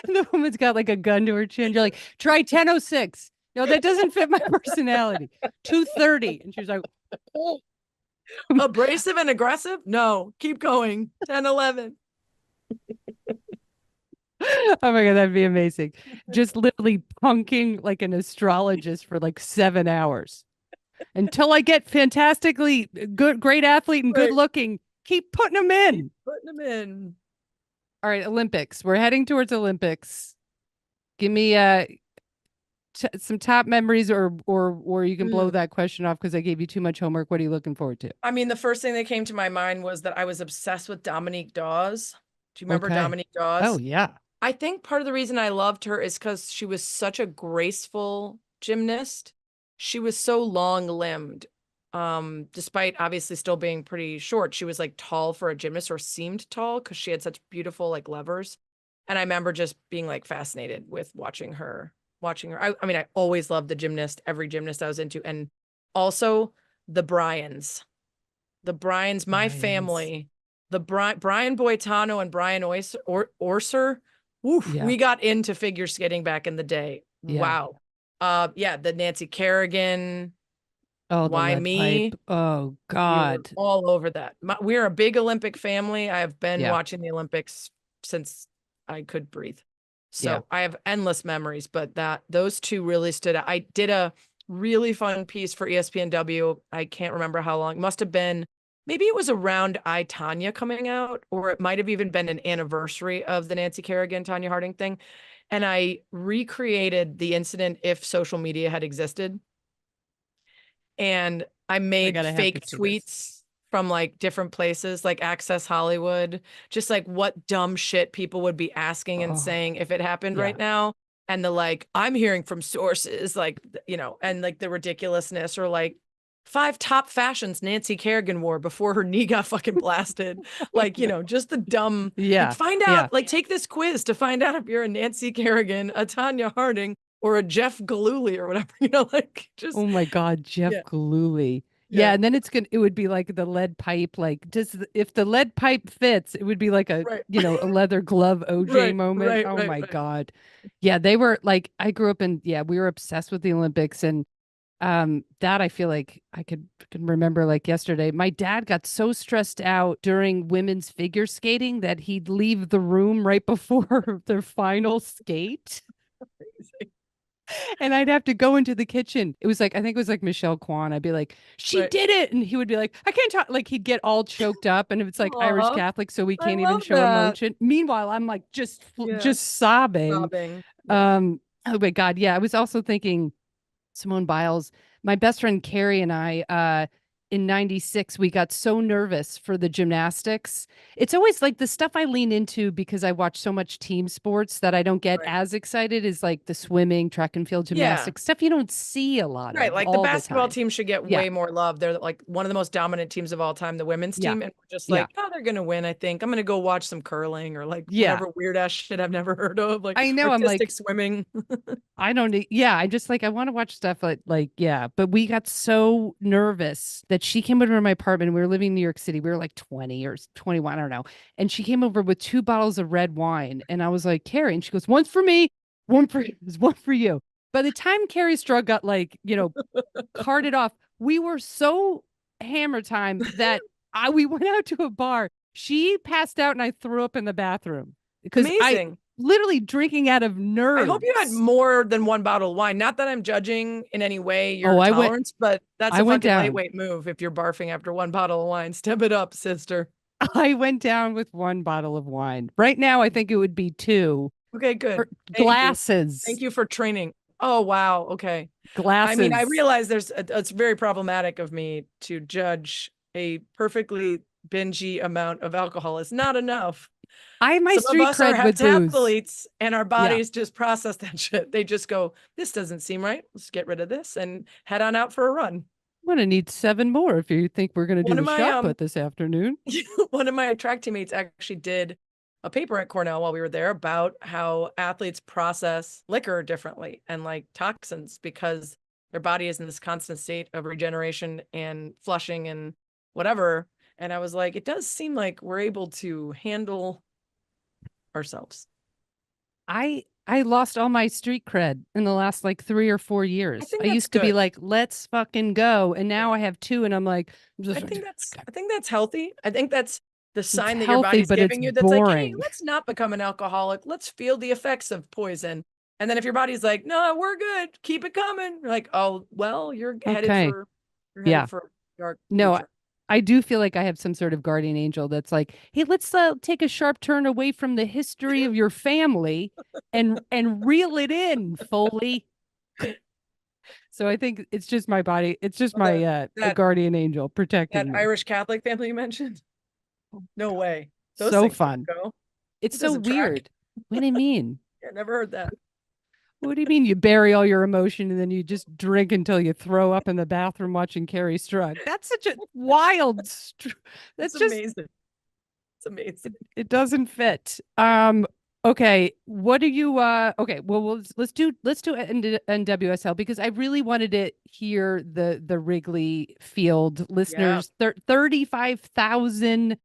the woman's got like a gun to her chin. You're like, try 10:06. No, that doesn't fit my personality. 2:30. And she's like, oh. Abrasive and aggressive? No, keep going. 10:11. Oh my God, that'd be amazing. Just literally punking like an astrologist for like 7 hours until I get fantastically good, great athlete and good looking. Keep putting them in. Putting them in. All right, Olympics. We're heading towards Olympics. Give me some top memories, or you can blow that question off because I gave you too much homework. What are you looking forward to? I mean, the first thing that came to my mind was that I was obsessed with Dominique Dawes. Do you remember Dominique Dawes? Oh, yeah. I think part of the reason I loved her is because she was such a graceful gymnast. She was so long-limbed. Despite obviously still being pretty short, she was like tall for a gymnast, or seemed tall because she had such beautiful like levers. And I remember just being like fascinated with watching her. I mean, I always loved the gymnast, every gymnast I was into. And also the Bryans. My family, Brian Boitano and Brian Orser. Oof, we got into figure skating back in the day. Yeah. Wow. The Nancy Kerrigan. Oh, Why me? Pipe. Oh God. All over that. We're a big Olympic family. I've been watching the Olympics since I could breathe. So I have endless memories, but those two really stood out. I did a really fun piece for ESPNW. I can't remember how long. It must have been, maybe it was around I, Tanya coming out, or it might have even been an anniversary of the Nancy Kerrigan, Tanya Harding thing. And I recreated the incident if social media had existed. And I made fake tweets from like different places, like Access Hollywood, just like what dumb shit people would be asking and Oh, saying if it happened yeah. right now. And the like, I'm hearing from sources, like, and like the ridiculousness, or like 5 top fashions Nancy Kerrigan wore before her knee got fucking blasted. Like, just the dumb, like, Yeah. find Yeah. out, like, take this quiz to find out if you're a Nancy Kerrigan, a Tanya Harding, or a Jeff Galooly or whatever, like just, Oh my God, Jeff yeah, Galooly. Yeah, yeah, and then it would be like the lead pipe, like if the lead pipe fits, it would be like a, right, a leather glove OJ right, moment. right, Oh right, my right. God. Yeah, they were like, I grew up in, yeah, we were obsessed with the Olympics, and that I feel like I can remember like yesterday. My dad got so stressed out during women's figure skating that he'd leave the room right before their final skate. And I'd have to go into the kitchen. It was like, I think it was like Michelle Kwan. I'd be like, she Right. did it. And he would be like, I can't talk. Like he'd get all choked up. And it's like Irish Aw, Catholic, so we I can't even love show that. emotion. Meanwhile, I'm like Yeah. just sobbing. Sobbing. Yeah. Oh my God. Yeah. I was also thinking Simone Biles, my best friend Carrie and I, in 96, we got so nervous for the gymnastics. It's always like the stuff I lean into because I watch so much team sports that I don't get Right. as excited is like the swimming, track and field Yeah. gymnastics, stuff you don't see a lot Right. of Like the all the basketball time. team should get Yeah. way more love. They're like one of the most dominant teams of all time, the women's Yeah. team. And we're just Yeah. like, oh, they're going to win. I think I'm going to go watch some curling or like Yeah. whatever weird ass shit I've never heard of, like I know. I'm artistic like, swimming. I don't need, yeah, I just like, I want to watch stuff yeah. But we got so nervous that she came over to my apartment. We were living in New York City. We were like 20 or 21, I don't know. And she came over with 2 bottles of red wine. And I was like, Carrie, and she goes, one's for me, one for you, one for you. By the time Carrie Strug got like, carted off, we were so hammer time that we went out to a bar. She passed out and I threw up in the bathroom because I Amazing. literally drinking out of I hope you had nerves. more than 1 bottle of wine. Not that I'm judging in any way Oh, your tolerance, but that's I a went fucking down. lightweight move if you're barfing after 1 bottle of wine. Step it up, sister. I went down with 1 bottle of wine. Right now, I think it would be two. Okay, Or good. Thank you. Thank glasses. you for training. Oh, wow. Okay. I mean, I Glasses. realize it's very problematic of me to judge a perfectly bingey amount of alcohol is not enough. I have my Some of street us are cred with booze. heptathletes and our Yeah. bodies just process that shit. They just go, this doesn't seem right. Let's get rid of this and head on out for a run. I'm going to need 7 more if you think we're going to One do of a my shot put this afternoon. one of my track teammates actually did a paper at Cornell while we were there about how athletes process liquor differently and like toxins because their body is in this constant state of regeneration and flushing and whatever. And I was like, it does seem like we're able to handle ourselves. I lost all my street cred in the last like 3 or 4 years. I I think that's used to be good. like, let's fucking go. And now Yeah. I have 2 and I'm like, I think that's healthy. I think that's the it's sign that your healthy, body's but it's giving you that's like, hey, boring. let's not become an alcoholic. Let's feel the effects of poison. And then if your body's like, no, we're good, keep it coming. You're like, oh, well, Okay. you're Yeah. headed for a dark No, future. I do feel like I have some sort of guardian angel that's like, hey, let's take a sharp turn away from the history of your family and reel it in, Foley. So I think it's just my body. It's just Oh, that my that guardian angel that protecting me. Irish Catholic family you mentioned. No way. Those So things don't fun. go. It's It so doesn't track. weird. What do you mean? I never heard that. What do you mean you bury all your emotion and then you just drink until you throw up in the bathroom watching Carrie Strug? That's such a wild. It's That's just amazing. It's amazing. it doesn't fit. Okay, what do you okay, well let's do NWSL because I really wanted to hear the Wrigley Field Yeah. listeners. 35,000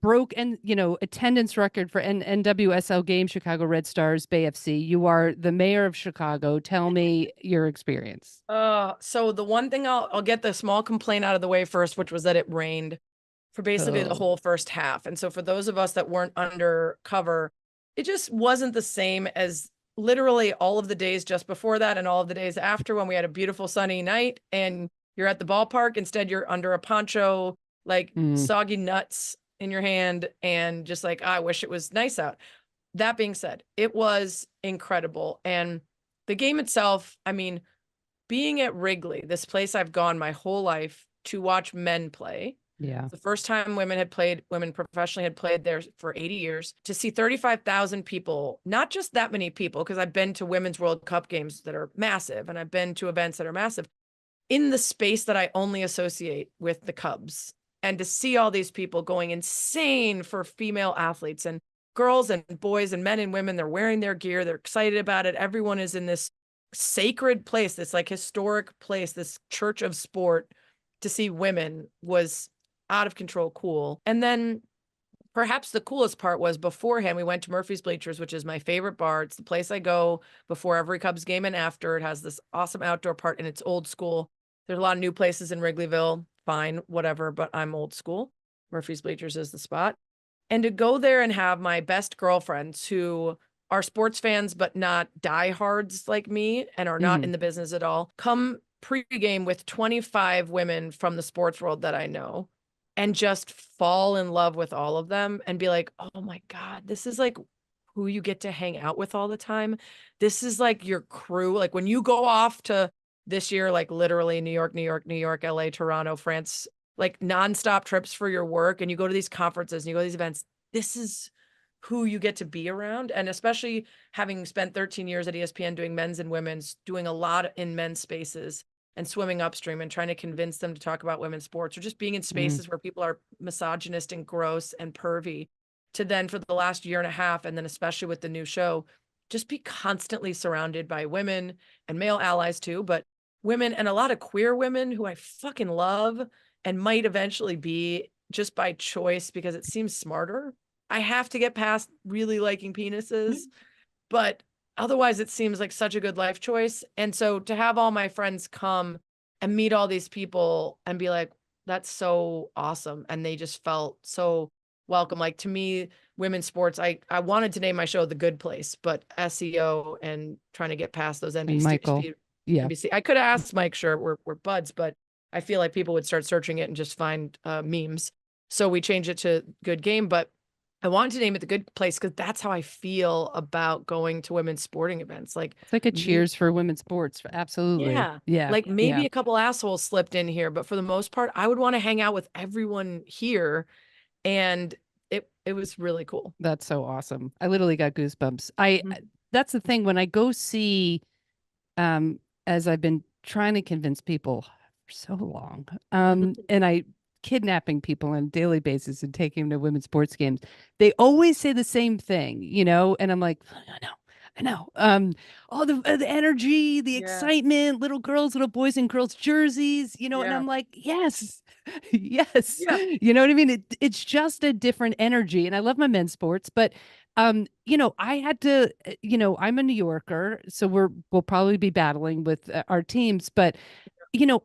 broke and attendance record for NWSL game, Chicago Red Stars Bay FC. You are the mayor of Chicago. Tell me your experience. So the one thing I'll get the small complaint out of the way first, which was that it rained for basically the Oh. whole first half. And so for those of us that weren't under cover, it just wasn't the same as literally all of the days just before that and all of the days after when we had a beautiful sunny night and you're at the ballpark. Instead, you're under a poncho, like Mm. soggy nuts in your hand, and just like, I wish it was nice out. That being said, it was incredible. And the game itself, I mean, being at Wrigley, this place I've gone my whole life to watch men play, Yeah. It's the first time women professionally had played there for 80 years. To see 35,000 people, not just that many people, because I've been to Women's World Cup games that are massive, and I've been to events that are massive, in the space that I only associate with the Cubs. And to see all these people going insane for female athletes, and girls and boys and men and women, they're wearing their gear, they're excited about it. Everyone is in this sacred place, this like historic place, this church of sport. To see women was out of control cool. And then perhaps the coolest part was beforehand, we went to Murphy's Bleachers, which is my favorite bar. It's the place I go before every Cubs game and after. It has this awesome outdoor part, and it's old school. There's a lot of new places in Wrigleyville. Fine, whatever, but I'm old school. Murphy's Bleachers is the spot. And to go there and have my best girlfriends who are sports fans, but not diehards like me and are not in the business at all, come pregame with 25 women from the sports world that I know, and just fall in love with all of them and be like, oh my God, this is like who you get to hang out with all the time. This is like your crew. Like when you go off to this year, like literally New York, New York, New York, LA, Toronto, France, like nonstop trips for your work, and you go to these conferences and you go to these events, this is who you get to be around. And especially having spent 13 years at ESPN doing men's and women's, doing a lot in men's spaces and swimming upstream and trying to convince them to talk about women's sports, or just being in spaces where people are misogynist and gross and pervy, to then for the last year and a half, and then especially with the new show, just be constantly surrounded by women and male allies too, but women and a lot of queer women who I fucking love and might eventually be just by choice because it seems smarter. I have to get past really liking penises, but otherwise it seems like such a good life choice. And so to have all my friends come and meet all these people and be like, that's so awesome. And they just felt so welcome. Like to me, women's sports, I wanted to name my show The Good Place, but SEO and trying to get past those And Michael. NBC. I could have asked Mike, sure, we're buds, but I feel like people would start searching it and just find memes. So we changed it to Good Game, but I wanted to name it The Good Place because that's how I feel about going to women's sporting events. Like It's like a cheers for women's sports. Absolutely. yeah. Yeah. Like maybe Yeah. a couple assholes slipped in here, but for the most part, I would want to hang out with everyone here. And it was really cool. That's so awesome. I literally got goosebumps. Mhm. That's the thing when I go see, as I've been trying to convince people for so long, and I kidnapping people on a daily basis and taking them to women's sports games, they always say the same thing, and I'm like, I know. All the energy, the excitement, little girls, little boys in girls' jerseys, and I'm like, yes, yes. Yeah. You know what I mean? It's just a different energy. And I love my men's sports, but I had to, I'm a New Yorker, so we'll probably be battling with our teams, but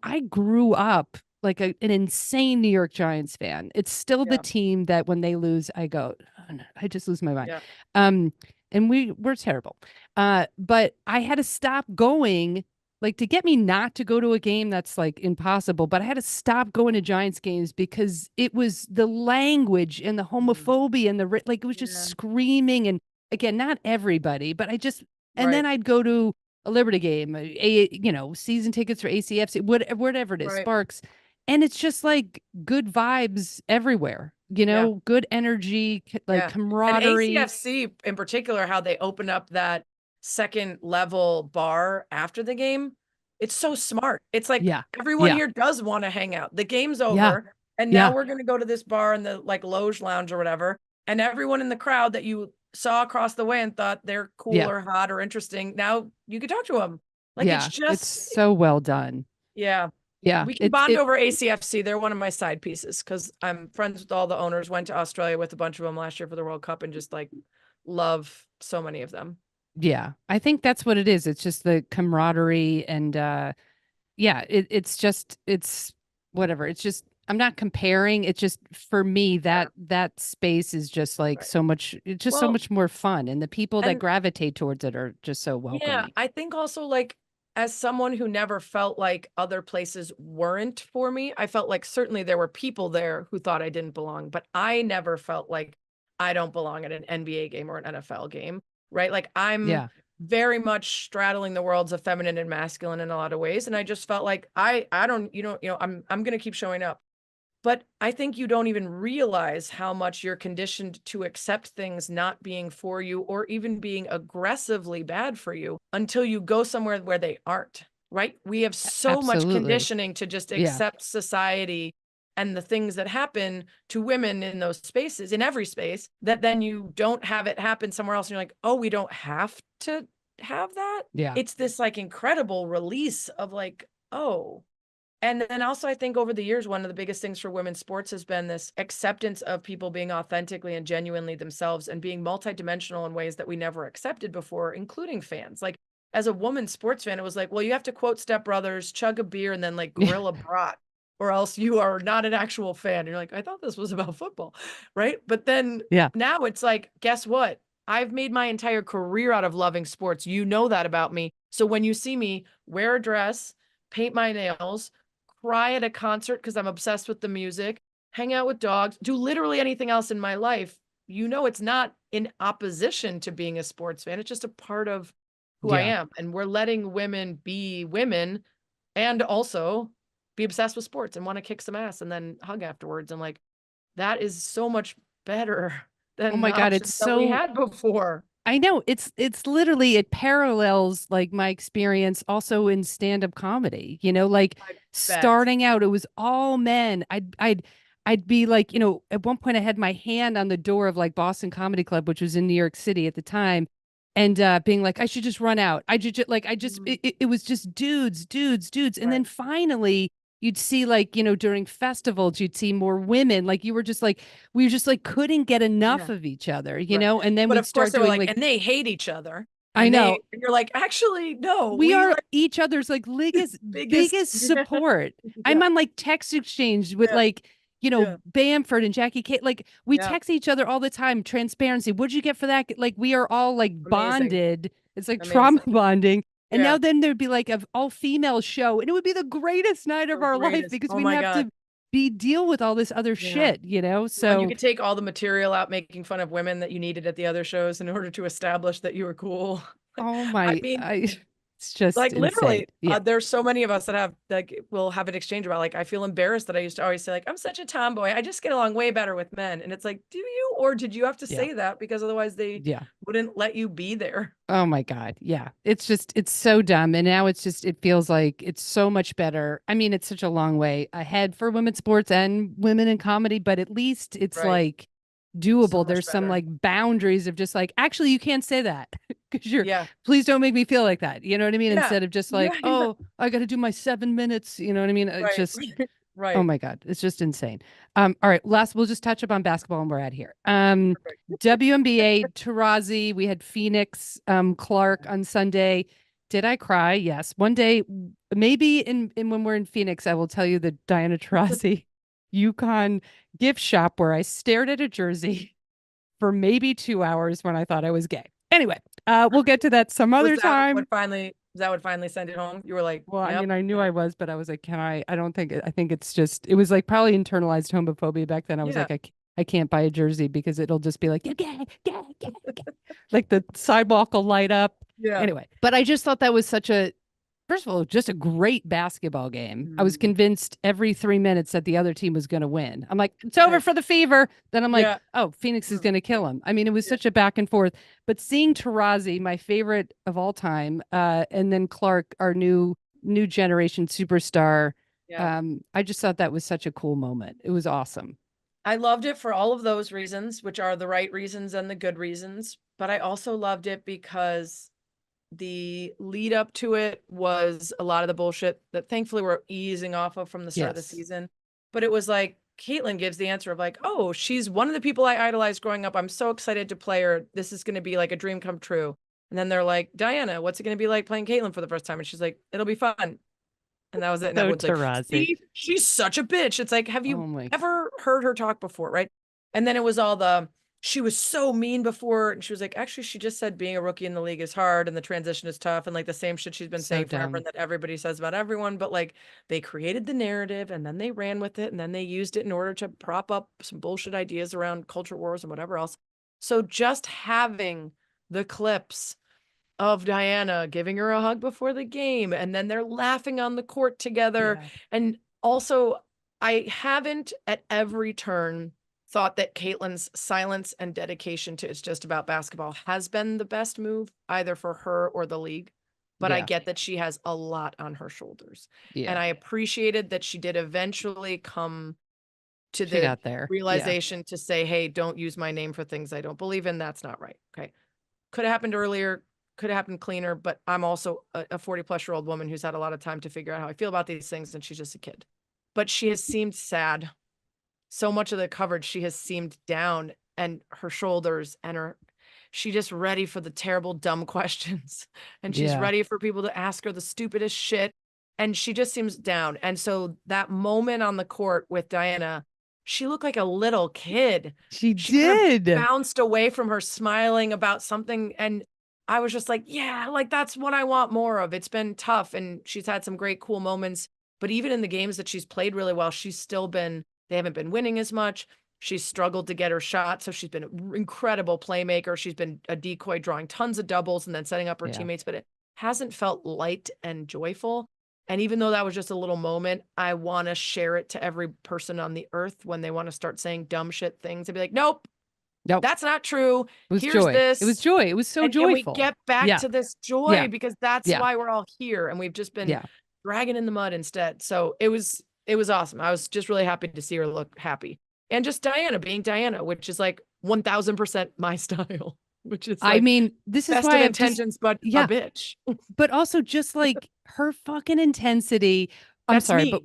I grew up like an insane New York Giants fan. It's still the team that when they lose, I go, oh, no, I just lose my mind. And we're terrible. But I had to stop going, like to get me not to go to a game that's like impossible, but I had to stop going to Giants games because it was the language and the homophobia and like it was just screaming. And again, not everybody, but and then I'd go to a Liberty game, season tickets for ACFC, whatever it is, Sparks. And it's just like good vibes everywhere, good energy, like camaraderie. And ACFC in particular, how they open up that second level bar after the game. It's so smart. It's like everyone here does want to hang out. The game's over. And now we're going to go to this bar in the like Loge Lounge or whatever. And everyone in the crowd that you saw across the way and thought they're cool or hot or interesting, now you could talk to them. Like it's so well done. Yeah. Yeah. We can bond over ACFC. They're one of my side pieces because I'm friends with all the owners, went to Australia with a bunch of them last year for the World Cup and just like love so many of them. Yeah. I think that's what it is. It's just the camaraderie and it's whatever. It's just, I'm not comparing. It's just for me that space is just like so much, it's just so much more fun. And the people that gravitate towards it are just so welcoming. Yeah. I think also like, as someone who never felt like other places weren't for me, I felt like certainly there were people there who thought I didn't belong, but I never felt like I don't belong at an NBA game or an NFL game, right? Like I'm very much straddling the worlds of feminine and masculine in a lot of ways. And I just felt like I don't, I'm going to keep showing up. But I think you don't even realize how much you're conditioned to accept things not being for you or even being aggressively bad for you until you go somewhere where they aren't, right? We have so much Absolutely. conditioning to just Yeah. accept society and the things that happen to women in those spaces, in every space, that then you don't have it happen somewhere else. And you're like, oh, we don't have to have that. Yeah. It's this like incredible release of like, oh. And then also, I think over the years, one of the biggest things for women's sports has been this acceptance of people being authentically and genuinely themselves and being multidimensional in ways that we never accepted before, including fans. Like, as a woman sports fan, it was like, well, you have to quote Step Brothers, chug a beer, and then like grill a brat, or else you are not an actual fan. And you're like, I thought this was about football, right? But then Yeah. now it's like, guess what? I've made my entire career out of loving sports. You know that about me. So when you see me wear a dress, paint my nails, cry at a concert because I'm obsessed with the music, hang out with dogs, do literally anything else in my life, you know, it's not in opposition to being a sports fan. It's just a part of who I Yeah. am. And we're letting women be women and also be obsessed with sports and want to kick some ass and then hug afterwards. And like, that is so much better Oh than my the God. It's options that we so, had before. I know it's literally, it parallels like my experience also in stand-up comedy, like I bet. starting out, it was all men. I'd be like, at one point I had my hand on the door of like Boston Comedy Club, which was in New York City at the time, and being like, I should just run out. Mhm. It was just dudes, dudes, dudes. And then Right. finally you'd see like, during festivals, you'd see more women. Like you were just like, we just like couldn't get enough Yeah. of each other, Right. and then But we'd of course start they were doing like, like, and they hate each other. I know, And you're like, actually, no, we we are like each other's like biggest. biggest support. I'm Yeah. on like text exchange with Yeah. like, Yeah. Bamford and Jackie Kate. Like we Yeah. text each other all the time. Transparency. What'd you get for that? Like we are all like Amazing. bonded. It's like trauma Amazing. bonding. And now Yeah. then there'd be like an all female show, and it would be the greatest night of The our life greatest. because Oh we didn't my have God. to be deal with all this other Yeah. shit. Well, and you So could take all the material out making fun of women that you needed at the other shows in order to establish that you were cool. oh I my, mean, I it's just like insane. literally, Yeah. there's so many of us that have like we'll have an exchange about like I feel embarrassed that I used to always say like I'm such a tomboy. I just get along way better with men. And it's like, do you or did you have to Yeah. say that because otherwise they Yeah. wouldn't let you be there? Oh my God. Yeah. It's so dumb. And now it feels like it's so much better. I mean, it's such a long way ahead for women's sports and women in comedy, but at least it's Right. like So doable. much There's some better. like boundaries of just like, actually, you can't say that because Yeah. please don't make me feel like that. You know what I mean? Yeah. Instead of just Yeah. like, Yeah. oh, I got to do my 7 minutes. You know what I mean? It's Right. just, oh Right. my God, it's just insane. All right, last we'll just touch up on basketball and we're out here. Perfect. WNBA Taurasi, we had Phoenix Clark on Sunday. Did I cry? Yes. One day, maybe in when we're in Phoenix, I will tell you the Diana Taurasi UConn gift shop where I stared at a jersey for maybe 2 hours when I thought I was gay. Anyway, we'll get to that some other time. Was that what finally sent it home? You were like, Well, I yep. mean, I knew I was, but I was like, can I don't think, I think it's just, it was like probably internalized homophobia back then. I was Yeah. like, I can't buy a jersey because it'll just be like, you're gay, gay, gay, gay. Like the sidewalk will light up. Yeah. Anyway, but I just thought that was such a, first of all, just a great basketball game. I was Mhm. convinced every 3 minutes that the other team was going to win. I'm like, it's over Right. for the Fever. Then I'm like, Yeah. oh, Phoenix is Mm. going to kill him. I mean, it was Yeah. such a back and forth. But seeing Taurasi, my favorite of all time, and then Clark, our new generation superstar. Yeah. I just thought that was such a cool moment. It was awesome. I loved it for all of those reasons, which are the right reasons and the good reasons. But I also loved it because the lead up to it was a lot of the bullshit that thankfully we're easing off of from the start of the Yes. season. But it was like Caitlin gives the answer of like, oh, she's one of the people I idolized growing up. I'm so excited to play her. This is going to be like a dream come true. And then they're like, Diana, what's it going to be like playing Caitlin for the first time? And she's like, it'll be fun. And that was it. And So everyone's like, Taurasi. see, she's such a bitch. It's like, have you Oh my. ever heard her talk before? Right. And then it was all she was so mean before. And she was like, actually, she just said being a rookie in the league is hard and the transition is tough. And like the same shit she's been So saying forever and dumb. that everybody says about everyone. But like they created the narrative and then they ran with it and then they used it in order to prop up some bullshit ideas around culture wars and whatever else. So just having the clips of Diana giving her a hug before the game, and then they're laughing on the court together. Yeah. And also, I haven't at every turn thought that Caitlin's silence and dedication to It's Just About Basketball has been the best move, either for her or the league. But I get that she has a lot on her shoulders. And I appreciated that she did eventually come to the realization to say, hey, don't use my name for things I don't believe in. That's not right. Okay. Could have happened earlier, could have happened cleaner, but I'm also a 40-plus-year-old woman who's had a lot of time to figure out how I feel about these things, and she's just a kid. But she has seemed sad. So much of the coverage, she has seemed down, and her shoulders and she's just ready for the terrible, dumb questions. And she's ready for people to ask her the stupidest shit. And she just seems down. And so that moment on the court with Diana, she looked like a little kid. She did. Kind of bounced away from her, smiling about something. And I was just like, yeah, like that's what I want more of. It's been tough. And she's had some great, cool moments. But even in the games that she's played really well, they haven't been winning as much. She's struggled to get her shot. So she's been an incredible playmaker. She's been a decoy, drawing tons of doubles and then setting up her teammates, but it hasn't felt light and joyful. And even though that was just a little moment, I want to share it to every person on the earth when they want to start saying dumb shit things and be like, nope, that's not true. It was Here's joy. this. It was joy. It was so joyful. And we get back to this joy because that's why we're all here. And we've just been dragging in the mud instead. So it was awesome. I was just really happy to see her look happy. And just Diana being Diana, which is like 1000% my style, which is like, I mean, this is best why of intentions, but a bitch. But also just like her fucking intensity. I'm sorry, but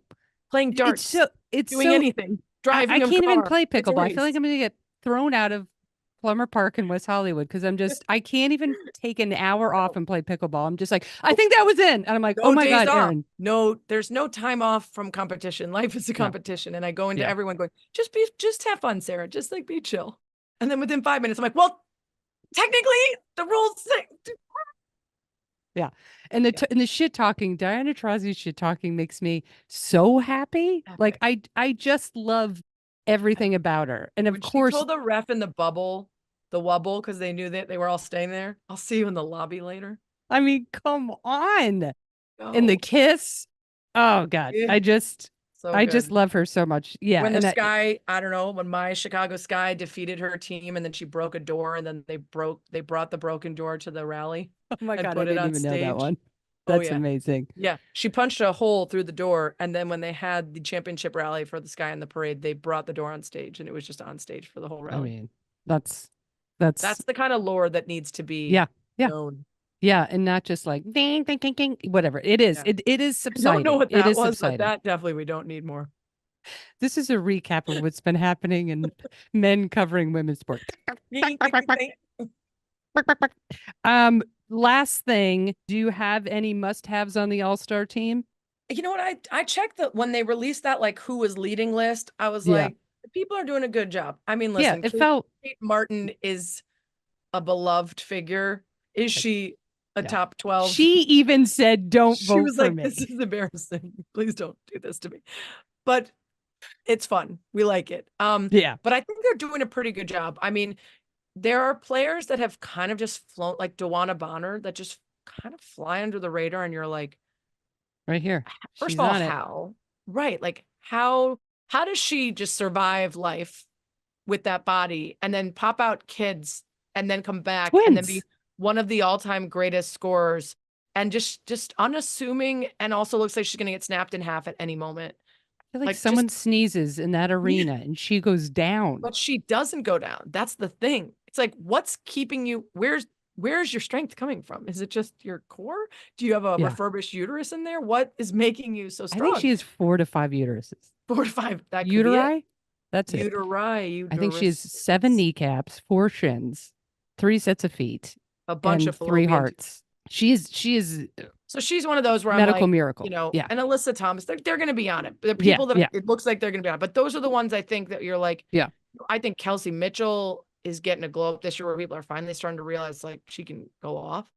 playing darts, it's doing anything, driving. I can't even play pickleball. I feel like I'm going to get thrown out of Plummer Park in West Hollywood because I can't even take an hour off and play pickleball. I'm just like, I think that was in. And I'm like, oh my God, Erin. No, there's no time off from competition. Life is a competition. And I go into everyone going, just have fun, Sarah. Just like be chill. And then within 5 minutes, I'm like, well, technically the rules say. Yeah. And the shit talking, Diana Taurasi's shit talking makes me so happy. Epic. Like I just love everything about her. And of course, she told the ref in the bubble, the wubble, because they knew that they were all staying there. I'll see you in the lobby later. I mean, come on. And the kiss. Oh God. I just love her so much. Yeah. When I don't know, when my Chicago Sky defeated her team and then she broke a door and then they brought the broken door to the rally. Oh my God. I didn't even know that one. That's amazing. Yeah. She punched a hole through the door. And then when they had the championship rally for the Sky and the Parade, they brought the door on stage and it was just on stage for the whole rally. I mean, that's the kind of lore that needs to be known. Yeah. And not just like ding, ding, ding, ding, whatever. It is. Yeah. It is subsiding. I don't know what that was, subsiding. But that definitely we don't need more. This is a recap of what's been happening in men covering women's sports. Last thing, do you have any must-haves on the All-Star team? You know what? I checked that when they released that, like who was leading list. I was like, people are doing a good job. I mean, listen, Kate Martin is a beloved figure. Is she a top 12? She even said, "Don't vote for me." She was like, "This is embarrassing. Please don't do this to me." But it's fun. We like it. But I think they're doing a pretty good job. I mean, there are players that have kind of just flown, like DeWanna Bonner, that just kind of fly under the radar, and you're like, right here. First of all, how? Right. Like how does she just survive life with that body and then pop out kids and then come back and then be one of the all-time greatest scorers and just unassuming, and also looks like she's going to get snapped in half at any moment. I feel like someone sneezes in that arena and she goes down. But she doesn't go down. That's the thing. It's like, what's keeping you? Where's your strength coming from? Is it just your core? Do you have a refurbished uterus in there? What is making you so strong? I think she has 4 to 5 uteruses. 4 to 5. That uteri? That's it. Uteri. I think she has 7 kneecaps, 4 shins, 3 sets of feet, a bunch of 3 hearts. She is. So she's one of those where medical I'm like, miracle. You know, and Alyssa Thomas, they're going to be on it. The people that it looks like they're going to be on it. But those are the ones I think that you're like, I think Kelsey Mitchell is getting a glow up this year where people are finally starting to realize like she can go off.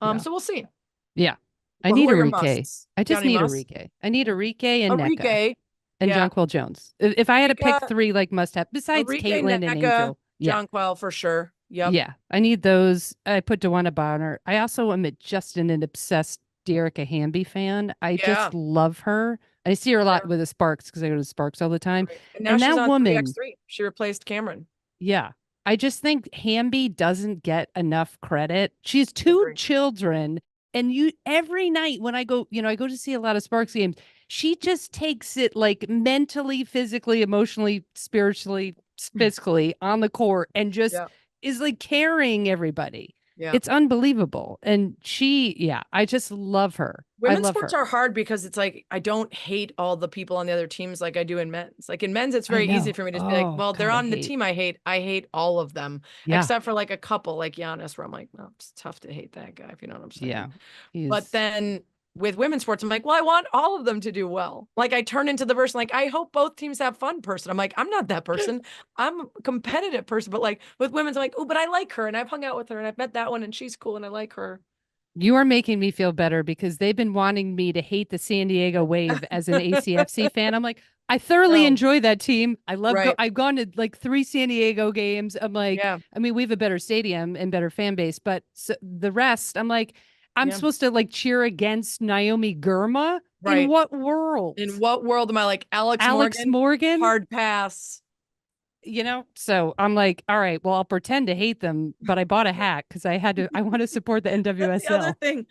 So we'll see. Yeah. I need Arike. I just need Arike. I need Arike and Nneka and Jonquel Jones. If I had to pick 3 like must have besides Caitlin and Angel. Jonquel for sure. Yep. Yeah. I need those. I put DeWanna Bonner. I also am just an obsessed Dearica Hamby fan. I just love her. I see her a lot Yeah. with the Sparks because I go to Sparks all the time. Right. And now And she's that on woman, 3x3. She replaced Cameron. yeah, I just think Hamby doesn't get enough credit. She has I two agree. children, and you every night when I go, I go to see a lot of Sparks games. She just takes it like mentally, physically, emotionally, spiritually, physically on the court, and just Yeah. is like carrying everybody. Yeah. It's unbelievable. And yeah, I just love her. I Women's love sports her. are hard because it's like I don't hate all the people on the other teams like I do in men's. Like in men's, it's I very easy know. for me to just be like, Oh well, they're God, I on the hate. team I hate. I hate all of them, Yeah, except for like a couple like Giannis, where I'm like, well, it's tough to hate that guy, if you know what I'm yeah. saying. But He's then with women's sports, I'm like, well, I want all of them to do well. Like I turn into the person, like, I hope both teams have fun person. I'm like, I'm not that person. I'm a competitive person. But like with women's, I'm like, oh, but I like her and I've hung out with her and I've met that one and she's cool and I like her. You are making me feel better because they've been wanting me to hate the San Diego Wave as an ACFC fan. I'm like, I thoroughly No, enjoy that team. right. I've gone to like 3 San Diego games. I'm like, Yeah. I mean, we have a better stadium and better fan base, but the rest, I'm like, I'm Yeah. supposed to like cheer against Naomi Gurma? In Right. what world? In what world am I like Alex Alex Morgan? Morgan? Hard pass. So I'm like, all right, well, I'll pretend to hate them, but I bought a hat because I want to support the That's the other NWSL. thing.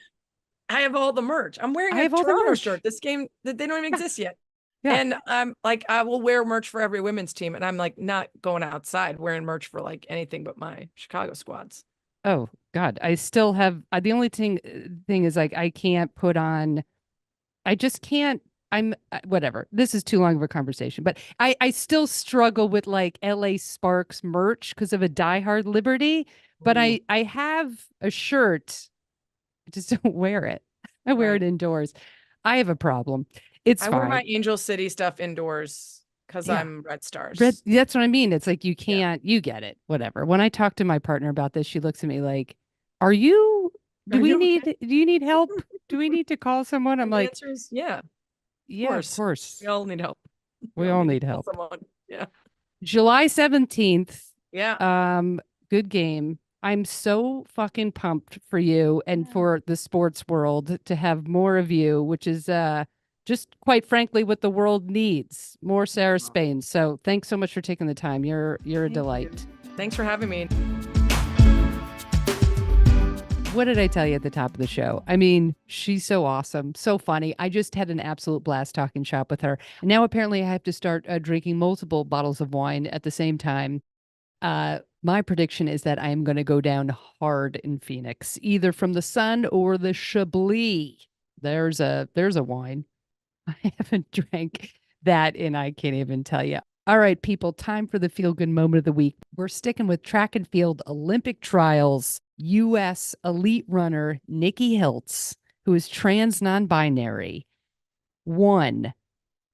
I have all the merch. I'm wearing I a have all the Toronto merch. shirt. This game that they don't even Yeah. exist yet. Yeah. And I'm like, I will wear merch for every women's team. And I'm like not going outside wearing merch for like anything but my Chicago squads. Oh God, I still have the only thing is like I can't put on. I just can't. I'm whatever. This is too long of a conversation, but I still struggle with like LA Sparks merch because of a diehard Liberty. But Ooh, I have a shirt. I just don't wear it. I wear it right. indoors. I have a problem. It's I wear my fine. Angel City stuff indoors because Yeah. I'm Red Red, Stars. that's what I mean. It's like Yeah. you get it, whatever. When I talk to my partner about this, she looks at me like, "Are you, Are you okay? do you need help? Do we need to call someone?" I'm And the like, answer is yeah, of "Yeah, of course. We course. all need help. We We all all need to need call help." someone. Yeah. July 17th, Yeah. good game. I'm so fucking pumped for you and Yeah. for the sports world to have more of you, which is just quite frankly what the world needs. More Sarah Spain. So thanks so much for taking the time. You're a Thank you. delight. Thanks for having me. What did I tell you at the top of the show? I mean, she's so awesome, so funny. I just had an absolute blast talking shop with her. And now apparently I have to start drinking multiple bottles of wine at the same time. My prediction is that I am going to go down hard in Phoenix, either from the sun or the Chablis. There's a wine. I haven't drank that and I can't even tell you. All right, people, time for the feel good moment of the week. We're sticking with track and field Olympic trials. U.S. elite runner Nikki Hiltz, who is trans non binary, won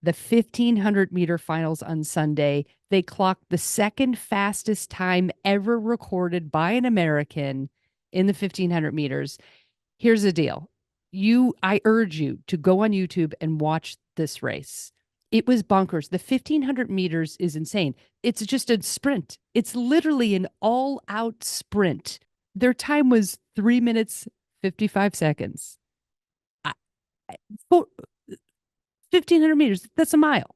the 1,500-meter finals on Sunday. They clocked the second fastest time ever recorded by an American in the 1,500 meters. Here's the deal. I urge you to go on YouTube and watch this race. It was bonkers. The 1,500 meters is insane. It's just a sprint. It's literally an all-out sprint. Their time was 3 minutes, 55 seconds. I, 1,500 meters, that's a mile.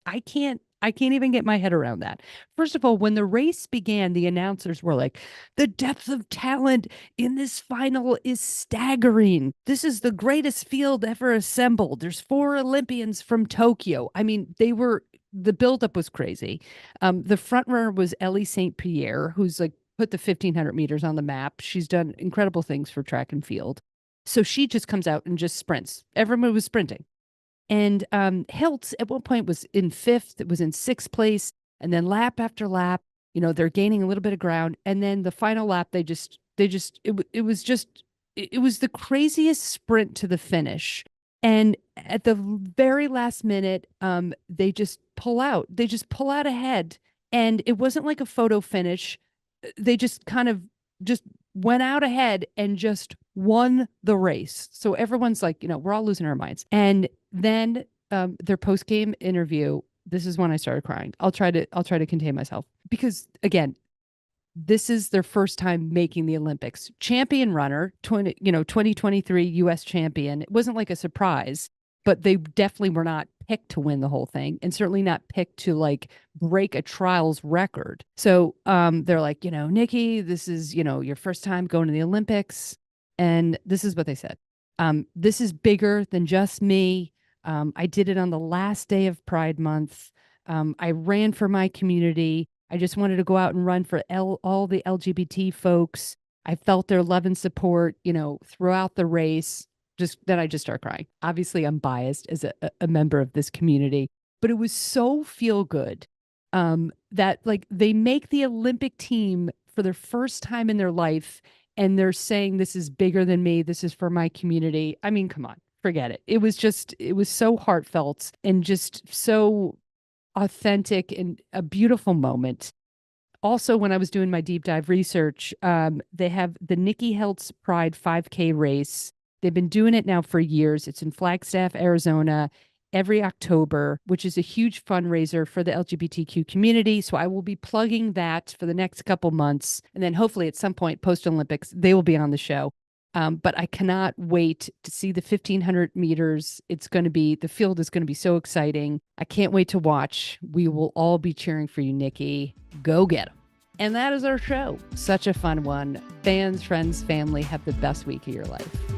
I can't even get my head around that. First of all, when the race began, the announcers were like, the depth of talent in this final is staggering. This is the greatest field ever assembled. There's 4 Olympians from Tokyo. I mean, the buildup was crazy. The front runner was Ellie St. Pierre, who's like put the 1,500 meters on the map. She's done incredible things for track and field. So she just comes out and just sprints. Everyone was sprinting. And Hiltz at one point was in 5th, it was in 6th place. And then lap after lap, they're gaining a little bit of ground. And then the final lap, it was the craziest sprint to the finish. And at the very last minute, they just pull out. They just pull out ahead. And it wasn't like a photo finish. They just kind of just went out ahead and just won the race. So everyone's like, we're all losing our minds. And then their post game interview, this is when I started crying. I'll try to contain myself because again, this is their first time making the Olympics. Champion runner, 2023 US champion. It wasn't like a surprise, but they definitely were not picked to win the whole thing, and certainly not picked to like break a trials record. So they're like, Nikki, this is, your first time going to the Olympics. And this is what they said. This is bigger than just me. I did it on the last day of Pride Month. I ran for my community. I just wanted to go out and run for all the LGBT folks. I felt their love and support, throughout the race. Then I just start crying. Obviously, I'm biased as a member of this community, but it was so feel good that like they make the Olympic team for their first time in their life, and they're saying this is bigger than me. This is for my community. I mean, come on, forget it. It was so heartfelt and just so authentic and a beautiful moment. Also, when I was doing my deep dive research, they have the Nikki Hiltz Pride 5K race. They've been doing it now for years. It's in Flagstaff, Arizona, every October, which is a huge fundraiser for the LGBTQ community. So I will be plugging that for the next couple months. And then hopefully at some point post-Olympics, they will be on the show. But I cannot wait to see the 1,500 meters. The field is going to be so exciting. I can't wait to watch. We will all be cheering for you, Nikki. Go get them. And that is our show. Such a fun one. Fans, friends, family, have the best week of your life.